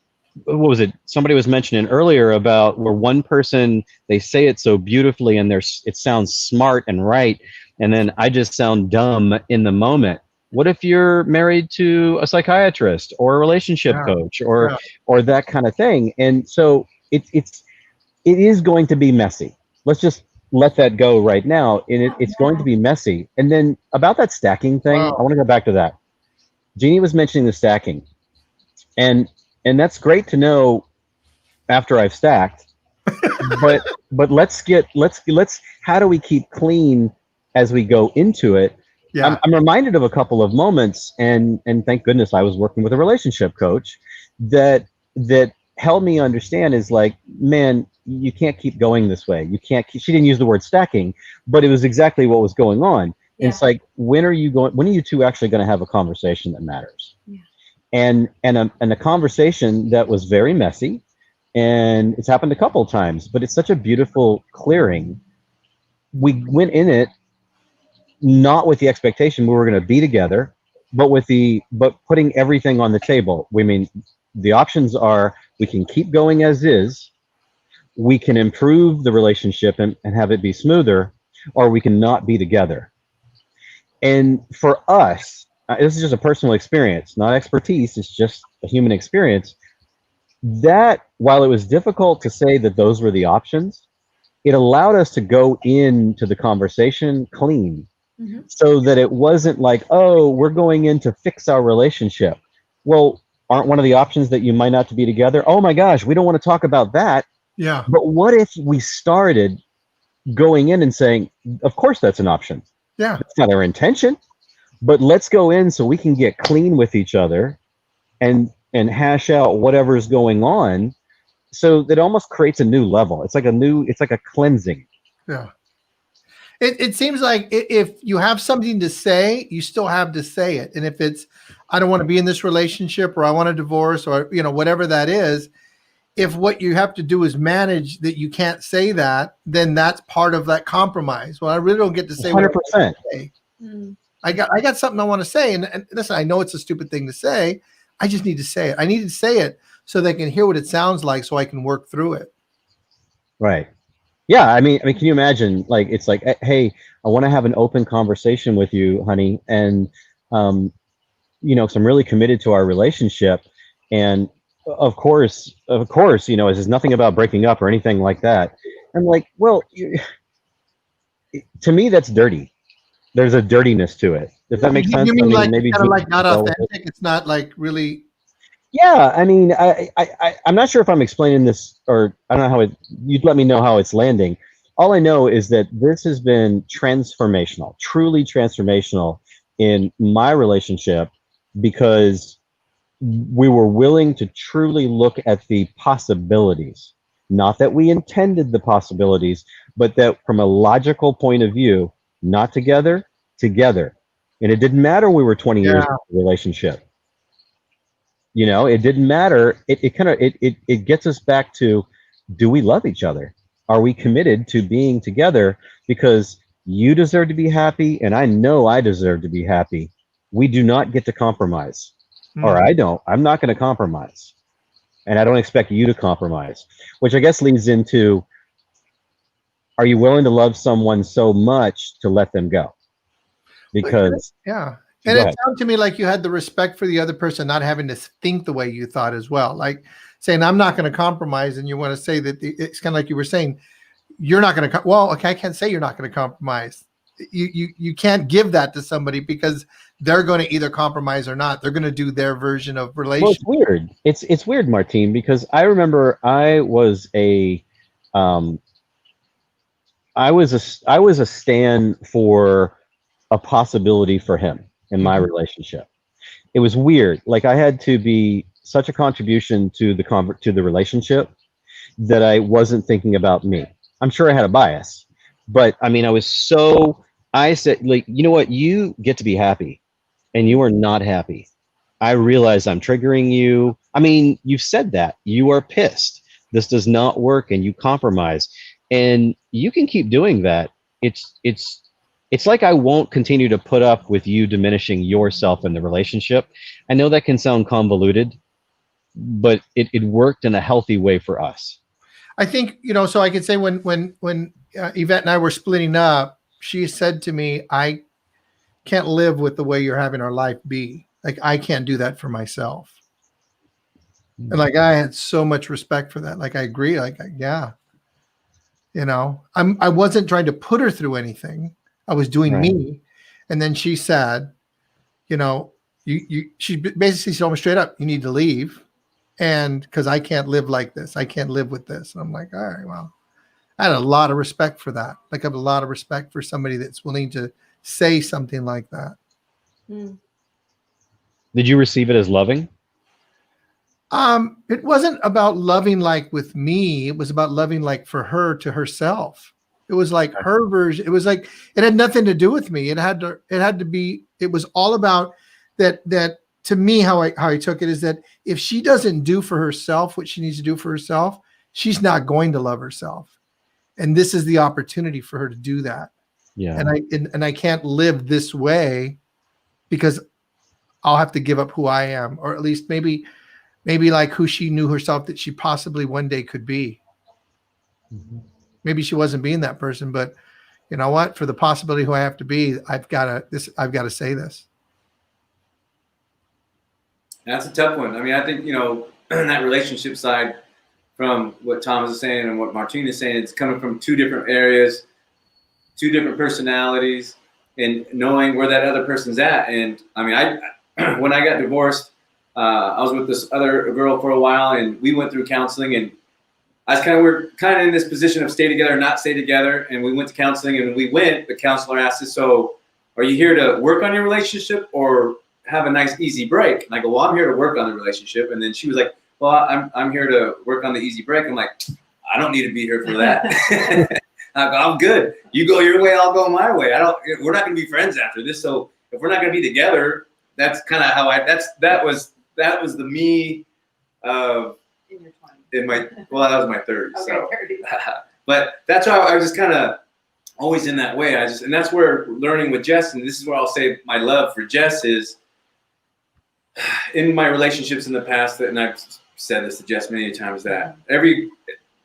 what was it? Somebody was mentioning earlier about where one person, they say it so beautifully and it sounds smart and right, and then I just sound dumb in the moment. What if you're married to a psychiatrist or a relationship Yeah. coach or Yeah. or that kind of thing? And so it is going to be messy. Let's just let that go right now. And it's going to be messy. And then about that stacking thing, Wow. I want to go back to that. Jeannie was mentioning the stacking, and that's great to know after I've stacked. but let's how do we keep clean as we go into it? Yeah. I'm reminded of a couple of moments, and thank goodness I was working with a relationship coach that helped me understand is like, man, you can't keep going this way. You can't keep, she didn't use the word stacking, but it was exactly what was going on. Yeah. It's like, when are you two actually going to have a conversation that matters? Yeah. And a conversation that was very messy, and it's happened a couple of times, but it's such a beautiful clearing. We went in it not with the expectation we were going to be together, but putting everything on the table. We mean, the options are, we can keep going as is, we can improve the relationship and have it be smoother, or we can not be together. And for us, this is just a personal experience, not expertise, it's just a human experience, that while it was difficult to say that those were the options, it allowed us to go into the conversation clean. Mm-hmm. So that it wasn't like, oh, we're going in to fix our relationship. Well, aren't one of the options that you might not to be together? Oh my gosh, we don't want to talk about that. Yeah. But what if we started going in and saying, of course that's an option. Yeah. That's not our intention, but let's go in so we can get clean with each other and hash out whatever's going on, so that almost creates a new level. It's like a cleansing. Yeah. It seems like if you have something to say, you still have to say it. And if it's, I don't want to be in this relationship, or I want a divorce, or, whatever that is, if what you have to do is manage that you can't say that, then that's part of that compromise. Well, I really don't get to say 100%. what I want to say. Mm. I got something I want to say. And listen, I know it's a stupid thing to say. I just need to say it. I need to say it so they can hear what it sounds like, so I can work through it. Right. Yeah, I mean, can you imagine? Like, it's like, hey, I want to have an open conversation with you, honey, and so I'm really committed to our relationship, and of course, this is nothing about breaking up or anything like that. I'm like, well, to me, that's dirty. There's a dirtiness to it. If that makes sense. You mean, like, maybe kind of like not authentic? It's not like really. Yeah, I mean, I'm not sure if I'm explaining this, or I don't know how you'd let me know how it's landing. All I know is that this has been transformational, truly transformational in my relationship, because we were willing to truly look at the possibilities. Not that we intended the possibilities, but that from a logical point of view, not together. And it didn't matter we were 20 years in a relationship. It didn't matter. It gets us back to, do we love each other? Are we committed to being together? Because you deserve to be happy, and I know I deserve to be happy. We do not get to compromise. Or I don't. I'm not going to compromise. And I don't expect you to compromise. Which I guess leads into, are you willing to love someone so much to let them go? Because yeah. And it sounded to me like you had the respect for the other person, not having to think the way you thought as well. Like saying, I'm not going to compromise. And you want to say that it's kind of like you were saying, you're not going to, well, okay, I can't say you're not going to compromise. You can't give that to somebody, because they're going to either compromise or not. They're going to do their version of relationship. Well, it's weird. It's weird, Martine, because I remember I was a stand for a possibility for him in my relationship. It was weird. Like, I had to be such a contribution to the relationship that I wasn't thinking about me. I'm sure I had a bias, but I mean, I said, like, you know what? You get to be happy, and you are not happy. I realize I'm triggering you. I mean, you've said that. You are pissed. This does not work, and you compromise. And you can keep doing that. It's like, I won't continue to put up with you diminishing yourself in the relationship. I know that can sound convoluted, but it worked in a healthy way for us. I think, so I could say when Yvette and I were splitting up, she said to me, can't live with the way you're having our life be. Like, I can't do that for myself. And like, I had so much respect for that. Like, I agree. Like, yeah, you know, I wasn't trying to put her through anything. I was doing me. And then she said, you know, she basically told me straight up, you need to leave. And because I can't live like this, I can't live with this. And I'm like, all right, well, I had a lot of respect for that. Like, I have a lot of respect for somebody that's willing to say something like that. Did you receive it as loving? It wasn't about loving like with me. It was about loving like for her to herself. It was like her version. It was like, it had nothing to do with me. It had to be, it was all about that to me, how I took it is that if she doesn't do for herself what she needs to do for herself, she's not going to love herself. And this is the opportunity for her to do that. Yeah. And I can't live this way because I'll have to give up who I am, or at least maybe like who she knew herself that she possibly one day could be. Maybe she wasn't being that person, but you know what? For the possibility who I have to be, I've got to say this. That's a tough one. I mean, I think, you know, that relationship side, from what Thomas is saying and what Martine is saying, it's coming from two different areas, two different personalities, and knowing where that other person's at. And I mean, when I got divorced, I was with this other girl for a while, and we went through counseling, and we're kind of in this position of stay together or not stay together. And we went to counseling, and when we went, the counselor asked us, so are you here to work on your relationship or have a nice easy break? And I go, well, I'm here to work on the relationship. And then she was like, well, I'm here to work on the easy break. I'm like, I don't need to be here for that. I go, I'm good. You go your way, I'll go my way. We're not going to be friends after this. So if we're not going to be together, that's kind of how that was the me of In your 20s. that was my 30s. Okay, So, 30s. but that's how I was just kind of always in that way. And that's where learning with Jess, and this is where I'll say my love for Jess is in my relationships in the past, and I've said this to Jess many times, that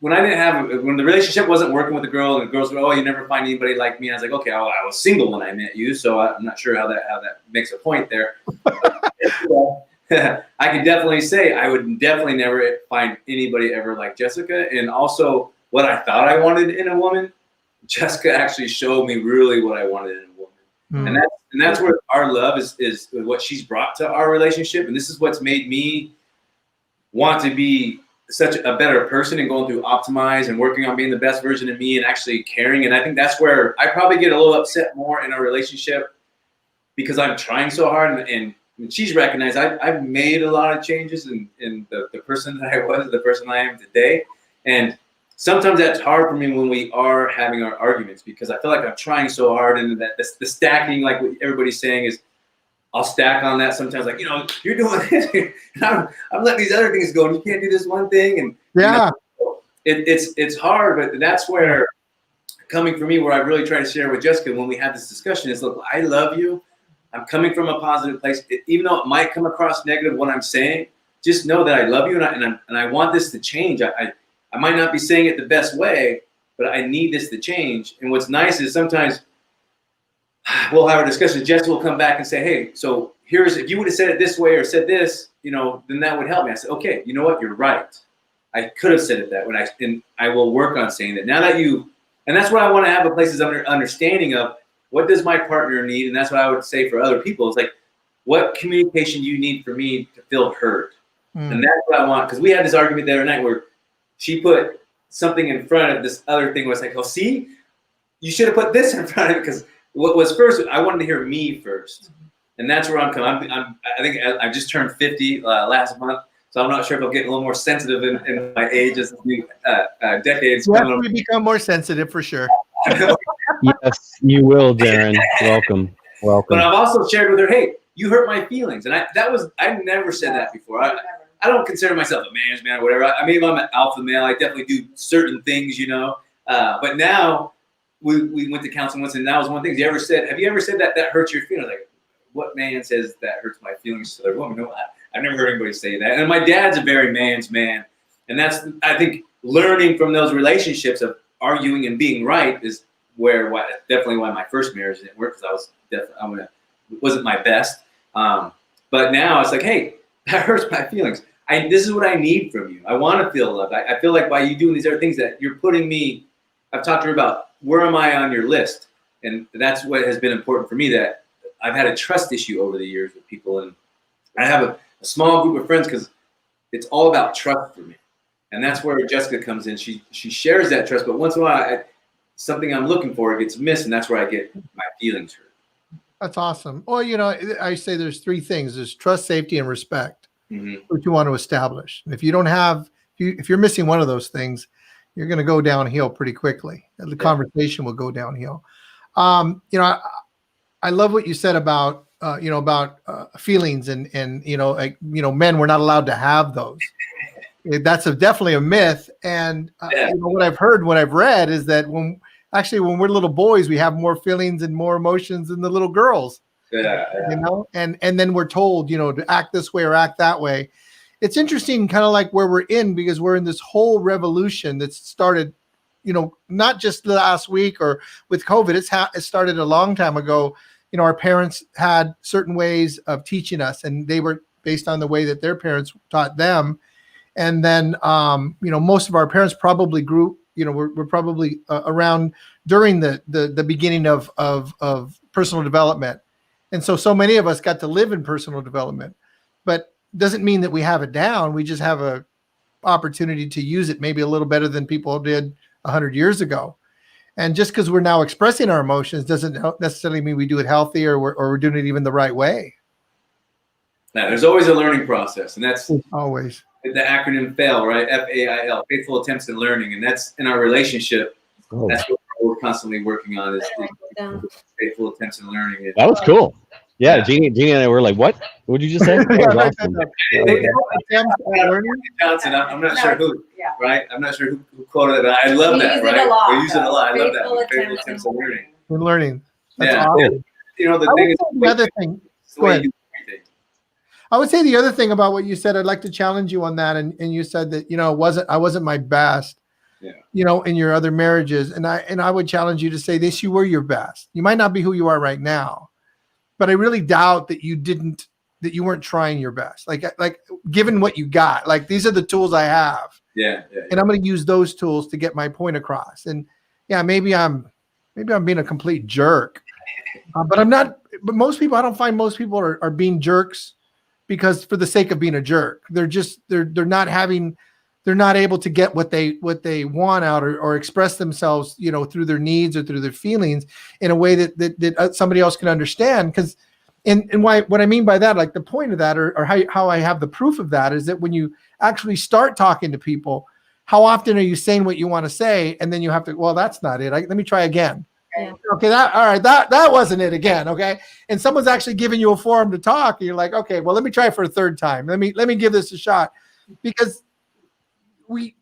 when the relationship wasn't working with the girl, and the girls were, oh, you never find anybody like me. I was like, okay, I was single when I met you, so I'm not sure how that makes a point there. I can definitely say I would definitely never find anybody ever like Jessica. And also what I thought I wanted in a woman, Jessica actually showed me really what I wanted in a woman. And that's where our love is what she's brought to our relationship. And this is what's made me want to be such a better person and going through Optimize and working on being the best version of me and actually caring. And I think that's where I probably get a little upset more in our relationship, because I'm trying so hard, and she's recognized I've made a lot of changes in the person that I was, the person I am today. And sometimes that's hard for me when we are having our arguments, because I feel like I'm trying so hard, and that the stacking, like what everybody's saying, is I'll stack on that sometimes, like, you know, you're doing this, and I'm letting these other things go, and you can't do this one thing. And Yeah, you know, it's hard, but that's where, coming from me, where I really try to share with Jessica when we have this discussion is, look, I love you. I'm coming from a positive place. Even though it might come across negative what I'm saying, just know that I love you, and I want this to change. I might not be saying it the best way, but I need this to change. And what's nice is sometimes we'll have a discussion. Jess will come back and say, hey, so if you would have said it this way or said this, you know, then that would help me. I said, okay, you know what? You're right. I could have said it that way. And I will work on saying that. Now that and that's what I want to have a place is understanding of, what does my partner need? And that's what I would say for other people. It's like, what communication do you need for me to feel heard? And that's what I want. Because we had this argument the other night where she put something in front of this other thing. Was like, oh, see, you should have put this in front of it, because what was first, I wanted to hear me first. And that's where I'm coming. I think I just turned 50 last month. So I'm not sure if I'll get a little more sensitive in my age as the decades. Yes, we become more sensitive for sure. Yes, you will, Darren. Welcome. But I've also shared with her, hey, you hurt my feelings. And I never said that before. I don't consider myself a man's man or whatever. I mean, I'm an alpha male. I definitely do certain things, you know. But now we went to counseling once, and that was one thing. Have you ever said that hurts your feelings? Like, what man says that hurts my feelings to their woman? No, I've never heard anybody say that. And my dad's a very man's man. And that's, I think, learning from those relationships of arguing and being right is definitely why my first marriage didn't work, because I'm wasn't my best. But now it's like, hey, that hurts my feelings. This is what I need from you. I want to feel loved. I feel like by you doing these other things that you're putting me, I've talked to her about, where am I on your list? And that's what has been important for me, that I've had a trust issue over the years with people. And I have a small group of friends because it's all about trust for me. And that's where Jessica comes in. She shares that trust, but once in a while, something I'm looking for gets missed, and that's where I get my feelings hurt. That's awesome. Well, you know, I say there's three things: there's trust, safety, and respect, which you want to establish. And if you don't have, if you're missing one of those things, you're going to go downhill pretty quickly. The conversation will go downhill. You know, I love what you said about you know, about feelings and you know, like, you know, men were not allowed to have those. That's definitely a myth. And you know, what I've heard, what I've read is that when we're little boys, we have more feelings and more emotions than the little girls. You know, and then we're told, you know, to act this way or act that way. It's interesting, kind of like where we're in, because we're in this whole revolution that's started, you know, not just last week or with COVID. It started a long time ago. You know, our parents had certain ways of teaching us, and they were based on the way that their parents taught them. And then, you know, most of our parents probably grew, you know, we're probably around during the beginning of personal development. And so many of us got to live in personal development, but doesn't mean that we have it down. We just have a opportunity to use it maybe a little better than people did 100 years ago. And just because we're now expressing our emotions doesn't necessarily mean we do it healthy or we're doing it even the right way. Now, there's always a learning process, and that's always the acronym FAIL, right? FAIL, faithful attempts in learning. And that's in our relationship. That's what we're constantly working on, is faithful attempts in learning. And, that was cool. Yeah, Jeannie and I were like, what? What did you just say? That was awesome. Johnson, I'm not sure who, right? I'm not sure who quoted it, but I love that, right? We use it a lot. I love that. Faithful attempts in learning. We're learning. That's awesome. Cool. You know, the thing is, the other thing. Go ahead. I would say the other thing about what you said, I'd like to challenge you on that. And you said that, you know, I wasn't my best, you know, in your other marriages. And I would challenge you to say this: you were your best. You might not be who you are right now, but I really doubt that you weren't trying your best. Like given what you got, like, these are the tools I have. And I'm going to use those tools to get my point across. And maybe I'm being a complete jerk, but I'm not. But I don't find most people are being jerks because for the sake of being a jerk. They're not able to get what they want out or express themselves, you know, through their needs or through their feelings in a way that somebody else can understand. Because and what I mean by that, like the point of that, or how I have the proof of that, is that when you actually start talking to people, how often are you saying what you want to say, and then you have to, well, that's not it. Let me try again. Okay, that wasn't it again. Okay, and someone's actually giving you a forum to talk, and you're like, okay, well, let me try it for a third time. Let me give this a shot, because we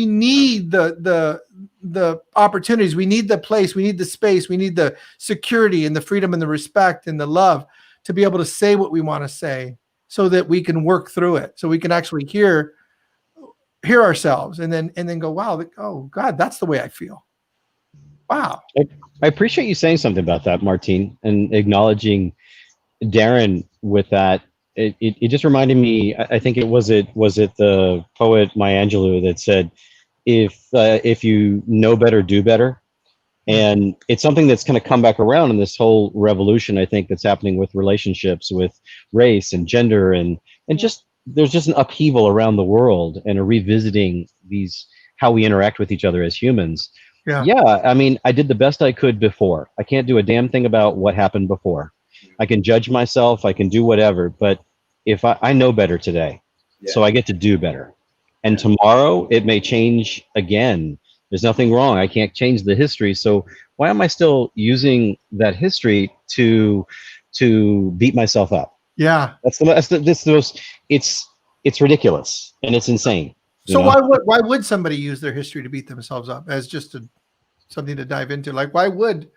need the opportunities, we need the place, we need the space, we need the security and the freedom and the respect and the love to be able to say what we want to say, so that we can work through it, so we can actually hear ourselves and then go, wow, oh God, that's the way I feel. Wow. I appreciate you saying something about that, Martine, and acknowledging Darren with that. It just reminded me, I think was it the poet Maya Angelou that said, if you know better, do better. And it's something that's going to come back around in this whole revolution, I think, that's happening with relationships, with race and gender, and just there's just an upheaval around the world and a revisiting how we interact with each other as humans. Yeah, I mean, I did the best I could before. I can't do a damn thing about what happened before. I can judge myself, I can do whatever, but if I know better today, so I get to do better. And tomorrow it may change again. There's nothing wrong. I can't change the history. So why am I still using that history to beat myself up? Yeah, it's ridiculous and it's insane. So why would somebody use their history to beat themselves up, as just something to dive into? Like, why would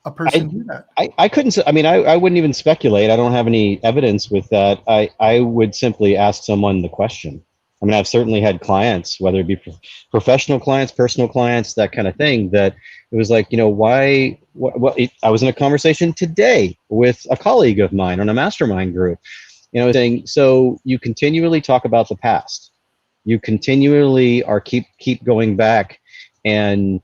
a person do that? I couldn't. I mean, I wouldn't even speculate. I don't have any evidence with that. I would simply ask someone the question. I mean, I've certainly had clients, whether it be professional clients, personal clients, that kind of thing, that It was like, why, I was in a conversation today with a colleague of mine on a mastermind group, saying, so you continually talk about the past. You continually are keep going back and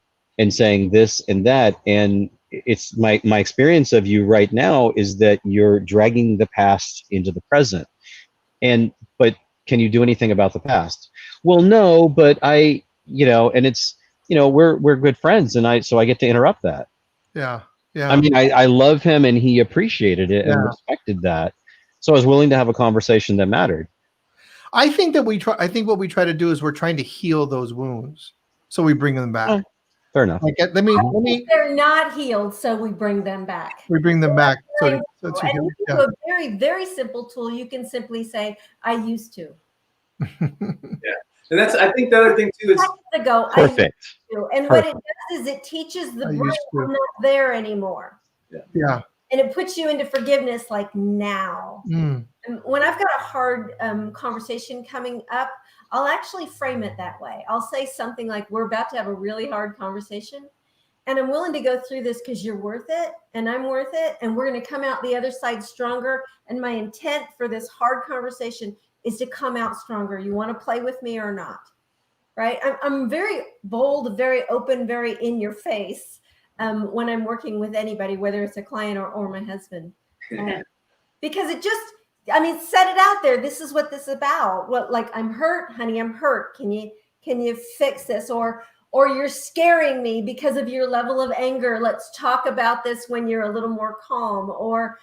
saying this and that. And it's my experience of you right now is that you're dragging the past into the present. But can you do anything about the past? Well, no, but and it's, we're good friends, and so I get to interrupt that. Yeah. Yeah. I mean, I love him, and he appreciated it and respected that. So I was willing to have a conversation that mattered. I think what we try to do is we're trying to heal those wounds. So we bring them back. Fair enough. Like, let me. They're not healed, so we bring them back. We bring them back. And you can do a very, very simple tool. You can simply say, "I used to." And that's, I think the other thing too is perfect. And what it does is it teaches the brain I'm not there anymore. Yeah. And it puts you into forgiveness like now. And when I've got a hard conversation coming up, I'll actually frame it that way. I'll say something like, we're about to have a really hard conversation, and I'm willing to go through this because you're worth it and I'm worth it. And we're going to come out the other side stronger. And my intent for this hard conversation is to come out stronger. You want to play with me or not? Right? I'm very bold, very open, very in your face when I'm working with anybody, whether it's a client or my husband. Because it just, set it out there. This is what this is about. I'm hurt, honey, I'm hurt. Can you fix this? Or you're scaring me because of your level of anger. Let's talk about this when you're a little more calm. Or,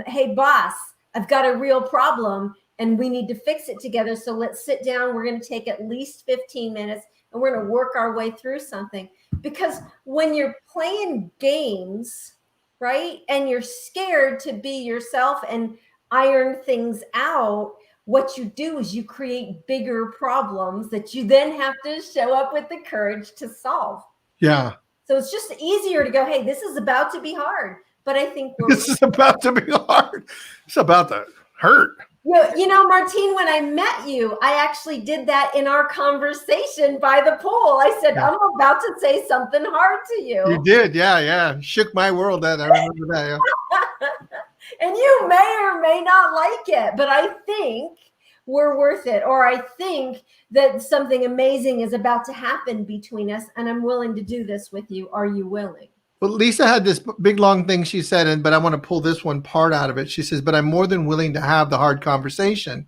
hey, boss, I've got a real problem and we need to fix it together. So let's sit down. We're going to take at least 15 minutes and we're going to work our way through something. Because when you're playing games, right, and you're scared to be yourself and iron things out, what you do is you create bigger problems that you then have to show up with the courage to solve. Yeah. So it's just easier to go, hey, this is about to be hard. But I think this is about to be hard. It's about to hurt. Martine, when I met you, I actually did that in our conversation by the pool. I said, I'm about to say something hard to you. You did. Yeah. Shook my world. I remember that. Yeah. And you may or may not like it, but I think we're worth it. Or I think that something amazing is about to happen between us, and I'm willing to do this with you. Are you willing? Well, Lisa had this big, long thing she said, but I want to pull this one part out of it. She says, but I'm more than willing to have the hard conversation.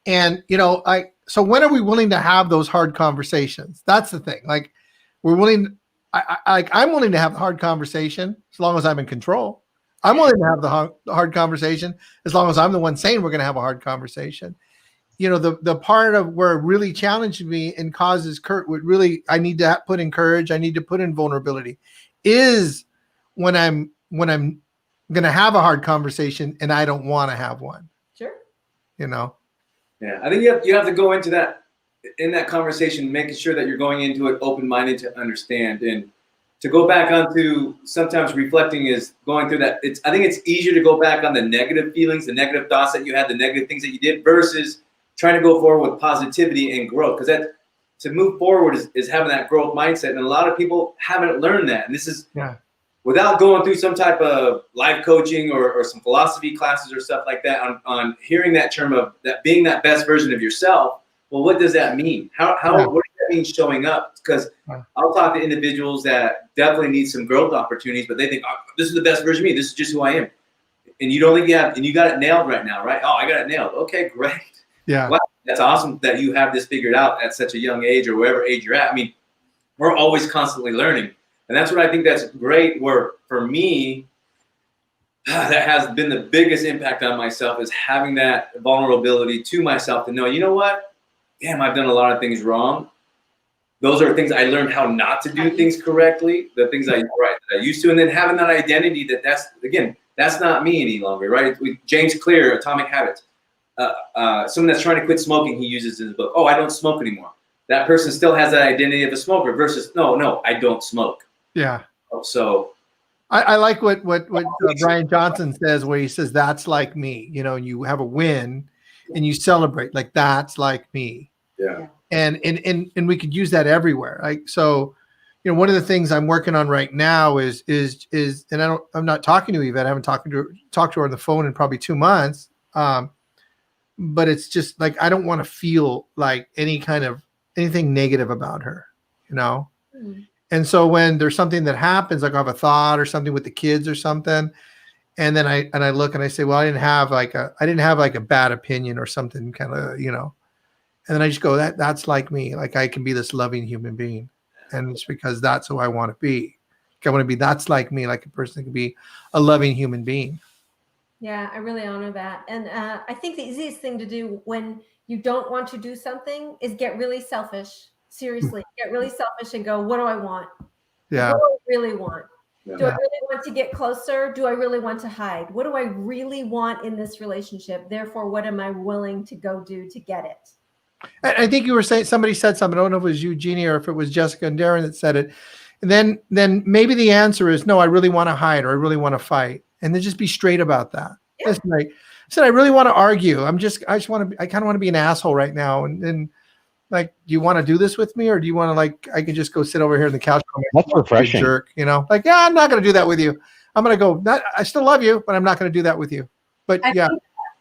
And, so when are we willing to have those hard conversations? That's the thing. Like, we're willing, I'm willing to have the hard conversation as long as I'm in control. I'm willing to have the hard conversation as long as I'm the one saying we're going to have a hard conversation. The part of where it really challenged me and causes I need to put in courage. I need to put in vulnerability is when I'm going to have a hard conversation and I don't want to have one. Sure. Yeah. I think you have to go into that, in that conversation, making sure that you're going into it open-minded to understand. And to go back onto sometimes reflecting is going through that. I think it's easier to go back on the negative feelings, the negative thoughts that you had, the negative things that you did versus trying to go forward with positivity and growth. Because that, to move forward is having that growth mindset. And a lot of people haven't learned that. And this is without going through some type of life coaching or some philosophy classes or stuff like that on hearing that term of that being that best version of yourself. Well, what does that mean? What does that mean showing up? Because I'll talk to individuals that definitely need some growth opportunities, but they think, oh, this is the best version of me. This is just who I am. And you don't think you have, and you got it nailed right now, right? Oh, I got it nailed. Okay, great. Yeah. Wow, that's awesome that you have this figured out at such a young age or wherever age you're at. I mean, we're always constantly learning. And that's what I think that's great, where for me, that has been the biggest impact on myself is having that vulnerability to myself to know, you know what? Damn, I've done a lot of things wrong. Those are things I learned how not to do things correctly, the things that I used to. And then having that identity that's not me any longer, right? With James Clear, Atomic Habits. Someone that's trying to quit smoking, he uses in his book, oh, I don't smoke anymore. That person still has that identity of a smoker versus, no, I don't smoke. Yeah. So I like what Brian Johnson says, where he says, that's like me, and you have a win and you celebrate, like, that's like me. Yeah. And we could use that everywhere. Like, so, one of the things I'm working on right now is, and I'm not talking to Yvette. I haven't talked to her on the phone in probably 2 months. But it's just like, I don't want to feel like anything negative about her, Mm. And so when there's something that happens, like I have a thought or something with the kids or something, and then I look and I say, well, I didn't have like a bad opinion or something kind of, and then I just go, that's like me. Like I can be this loving human being. And it's because that's who I want to be. I want to be, that's like me, like a person that can be a loving human being. Yeah, I really honor that. And I think the easiest thing to do when you don't want to do something is get really selfish. Seriously, get really selfish and go, what do I want? Yeah. What do I really want? Yeah. Do I really want to get closer? Do I really want to hide? What do I really want in this relationship? Therefore, what am I willing to go do to get it? I think you were saying, somebody said something. I don't know if it was you, Jeannie, or if it was Jessica and Darren that said it. And then maybe the answer is, no, I really want to hide, or I really want to fight. And then just be straight about that. Yeah. Listen, I said, I really want to argue. I kind of want to be an asshole right now. And like, do you want to do this with me? Or do you want to, I can just go sit over here on the couch? That's refreshing. Jerk, like, yeah, I'm not going to do that with you. I'm going to go, I still love you, but I'm not going to do that with you. But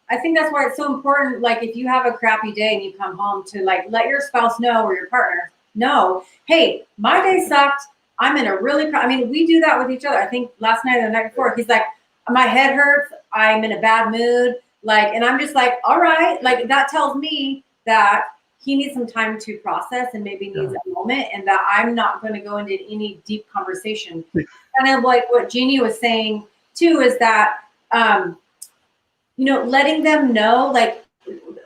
I think that's why it's so important. Like if you have a crappy day and you come home, to let your spouse know, or your partner know, hey, my day sucked. I'm in a really, we do that with each other. I think last night or the night before, he's like, my head hurts. I'm in a bad mood. And I'm just like, all right. That tells me that he needs some time to process and maybe needs a moment, and that I'm not going to go into any deep conversation. Kind of like what Jeannie was saying too, is that, letting them know,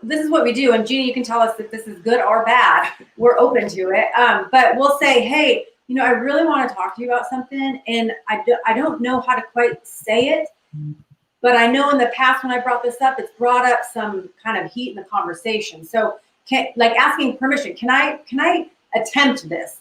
this is what we do. And Jeannie, you can tell us if this is good or bad. We're open to it. But we'll say, hey, I really want to talk to you about something, and I don't know how to quite say it, but I know in the past when I brought this up, it's brought up some kind of heat in the conversation. So asking permission, can I attempt this?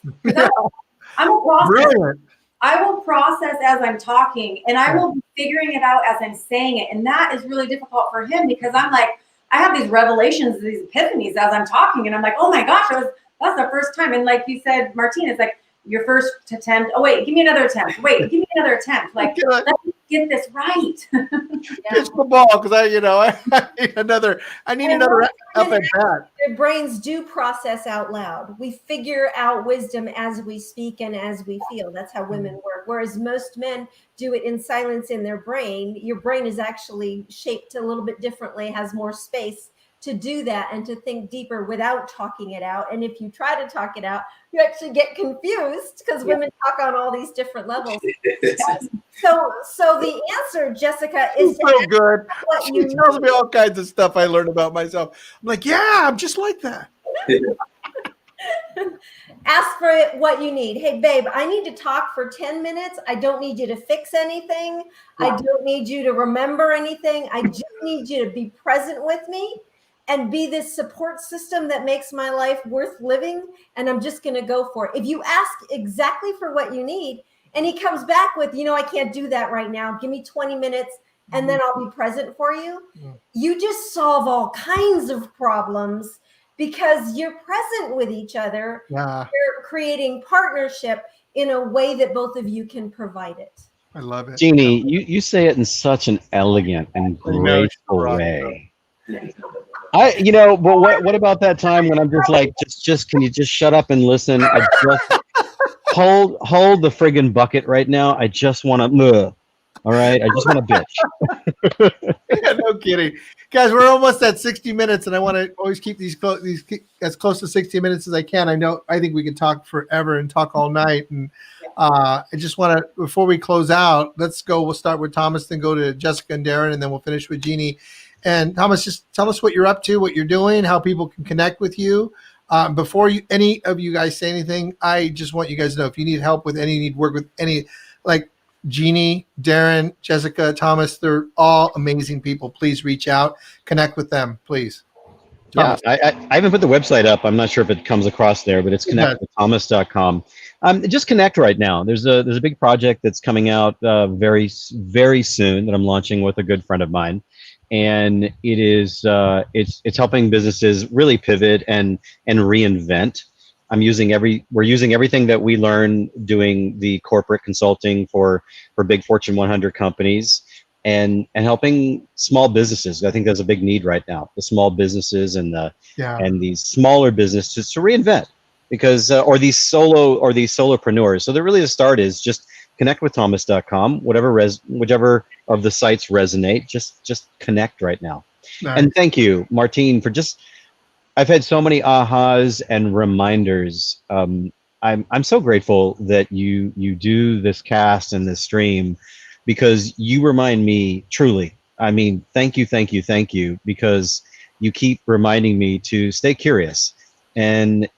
I'm a process. Brilliant. I will process as I'm talking, and I will be figuring it out as I'm saying it. And that is really difficult for him, because I'm like, I have these revelations, these epiphanies as I'm talking, and I'm like, oh my gosh, that's the first time. And like you said, Martine, it's like your first attempt. Oh wait, give me another attempt. Wait, give me another attempt. Let me get this right. Pitch the ball, because I need another up at bat. Their brains do process out loud. We figure out wisdom as we speak and as we feel. That's how women work. Whereas most men do it in silence in their brain. Your brain is actually shaped a little bit differently, has more space to do that and to think deeper without talking it out. And if you try to talk it out, you actually get confused, because women talk on all these different levels. So the answer, Jessica, is so good. What She tells me all kinds of stuff I learned about myself. I'm like, yeah, I'm just like that. Ask for what you need. Hey, babe, I need to talk for 10 minutes. I don't need you to fix anything. I don't need you to remember anything. I just need you to be present with me and be this support system that makes my life worth living. And I'm just going to go for it. If you ask exactly for what you need, and he comes back with, I can't do that right now. Give me 20 minutes and then I'll be present for you. You just solve all kinds of problems, because you're present with each other. Yeah. You're creating partnership in a way that both of you can provide it. I love it. Jeannie, you say it in such an elegant and graceful way. But what about that time when I'm just like, just can you just shut up and listen? I just hold the friggin' bucket right now. I just want to, all right? I just want to bitch. Yeah, no kidding. Guys, we're almost at 60 minutes, and I want to always keep these as close to 60 minutes as I can. I think we can talk forever and talk all night. And I just want to, before we close out, we'll start with Thomas, then go to Jessica and Darren, and then we'll finish with Jeannie. And Thomas, just tell us what you're up to, what you're doing, how people can connect with you. Before any of you guys say anything, I just want you guys to know, if you need help with need work with any, like Jeannie, Darren, Jessica, Thomas, they're all amazing people. Please reach out, connect with them, please. Thomas. Yeah, I haven't put the website up. I'm not sure if it comes across there, but it's connectwiththomas.com. Just connect right now. There's a big project that's coming out very, very soon that I'm launching with a good friend of mine. And it is it's helping businesses really pivot and reinvent. we're using everything that we learn doing the corporate consulting for big Fortune 100 companies and helping small businesses. I think there's a big need right now, the small businesses and these smaller businesses to reinvent, because or these solopreneurs. So really the start is just connect with Thomas.com, whichever of the sites resonate, just connect right now. Nice. And thank you, Martine, for I've had so many ahas and reminders. I'm so grateful that you do this cast and this stream, because you remind me truly. I mean, thank you, because you keep reminding me to stay curious, and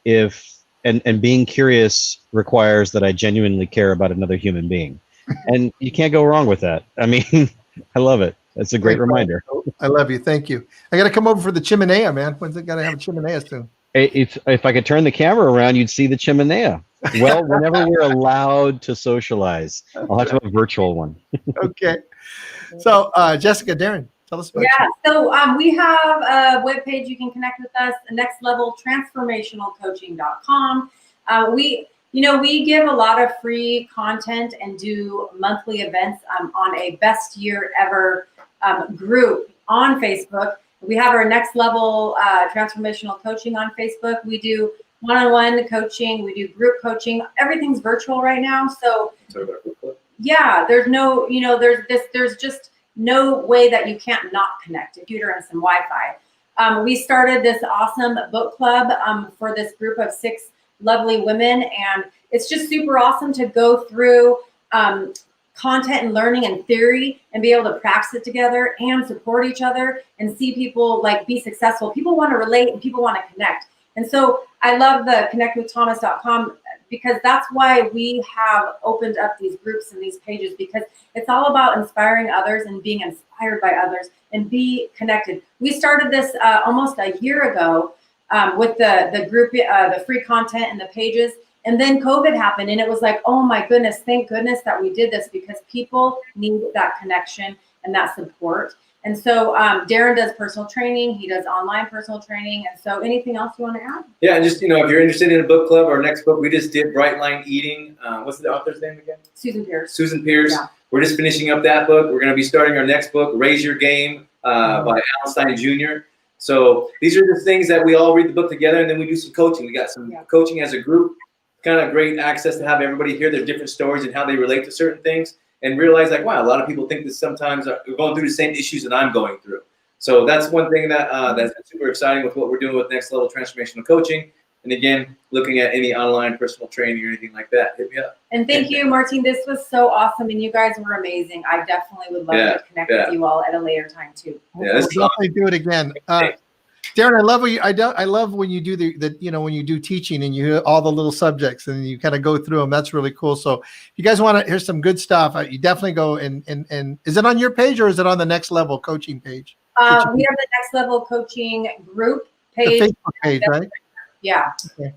being curious requires that I genuinely care about another human being, and you can't go wrong with that. I mean, I love it. It's a great reminder. I love you. Thank you. I got to come over for the chimenea, man. When's it got to have a chimenea soon? If I could turn the camera around, you'd see the chimenea. Well, whenever we're allowed to socialize, I'll have to have a virtual one. Okay. So, Jessica, Darren, tell us about you. So we have a webpage. You can connect with us, nextleveltransformationalcoaching.com. We give a lot of free content and do monthly events on a best year ever group on Facebook. We have our Next Level Transformational Coaching on Facebook. We do one-on-one coaching. We do group coaching. Everything's virtual right now. So yeah, there's no, there's just no way that you can't not connect a computer and some Wi-Fi. We started this awesome book club for this group of 6 lovely women. And it's just super awesome to go through content and learning and theory and be able to practice it together and support each other and see people be successful. People want to relate and people want to connect. And so I love the connectwiththomas.com, because that's why we have opened up these groups and these pages, because it's all about inspiring others and being inspired by others and be connected. We started this almost a year ago with the group, the free content and the pages. And then COVID happened, and it was like, oh my goodness, thank goodness that we did this, because people need that connection and that support. And so Darren does personal training. He does online personal training. And so anything else you want to add? Yeah, and just, if you're interested in a book club, our next book, we just did Bright Line Eating. What's the author's name again? Susan Pierce. Susan Pierce. Yeah. We're just finishing up that book. We're going to be starting our next book, Raise Your Game, by Alan Stein Jr. So these are the things that we all read the book together, and then we do some coaching. We got some coaching as a group. Kind of great access to have everybody hear their different stories and how they relate to certain things, and realize wow, a lot of people think that sometimes we're going through the same issues that I'm going through. So that's one thing that that's super exciting with what we're doing with Next Level Transformational Coaching. And again, looking at any online personal training or anything like that, hit me up. And thank you, Martine. This was so awesome, and you guys were amazing. I definitely would love to connect with you all at a later time too. Yeah, we'll definitely do it again. Darren, I love when you do when you do teaching and you hear all the little subjects and you kind of go through them. That's really cool. So if you guys want to hear some good stuff, you definitely go and is it on your page or is it on the Next Level Coaching page? We have the Next Level Coaching group page. The Facebook page, right? Yeah. Okay.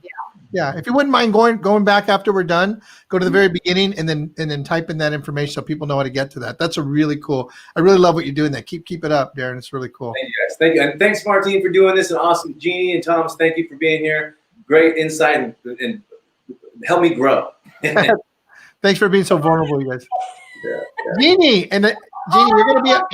Yeah. If you wouldn't mind going back after we're done, go to the very beginning and then type in that information so people know how to get to that. That's a really cool. I really love what you're doing there. Keep it up, Darren. It's really cool. Thank you guys. Thank you. And thanks, Martine, for doing this. And awesome. Jeannie and Thomas, thank you for being here. Great insight and help me grow. Thanks for being so vulnerable, you guys. Yeah. Jeannie, Jeannie, I'm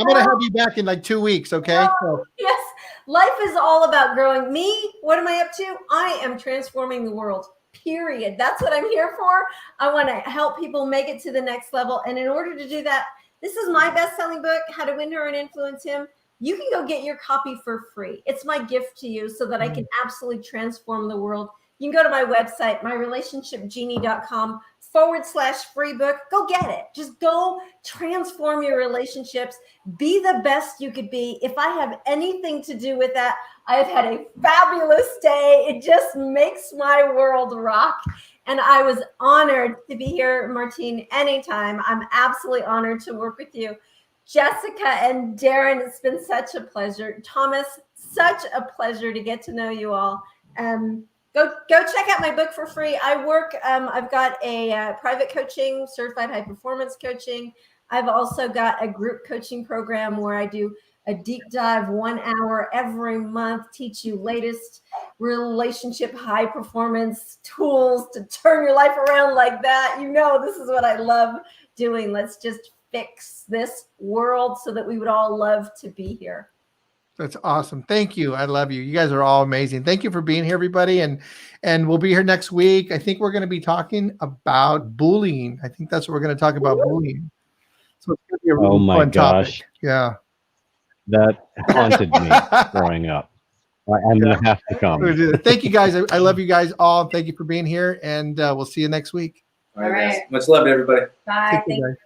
gonna have you back in like 2 weeks, okay? Oh, yes. Life is all about growing. Me, what am I up to? I am transforming the world, period. That's what I'm here for. I want to help people make it to the next level. And in order to do that, this is my best-selling book, How to Win Her and Influence Him. You can go get your copy for free. It's my gift to you so that I can absolutely transform the world. You can go to my website, myrelationshipgenie.com/free book. Go get it. Just go transform your relationships. Be the best you could be. If I have anything to do with that, I have had a fabulous day. It just makes my world rock. And I was honored to be here, Martine, anytime. I'm absolutely honored to work with you. Jessica and Darren, it's been such a pleasure. Thomas, such a pleasure to get to know you all. Go check out my book for free. I work, I've got a private coaching, certified high performance coaching. I've also got a group coaching program where I do a deep dive 1 hour every month, teach you latest relationship high performance tools to turn your life around like that. You know, this is what I love doing. Let's just fix this world so that we would all love to be here. That's awesome. Thank you. I love you. You guys are all amazing. Thank you for being here, everybody. And we'll be here next week. I think we're going to be talking about bullying. I think that's what we're going to talk about, bullying. So it's going to be a really Oh my fun gosh. topic. Yeah. That haunted me growing up. I'm going to have to come. Thank you, guys. I love you guys all. Thank you for being here. And we'll see you next week. All right, guys. Much love to everybody. Bye. Take care, guys.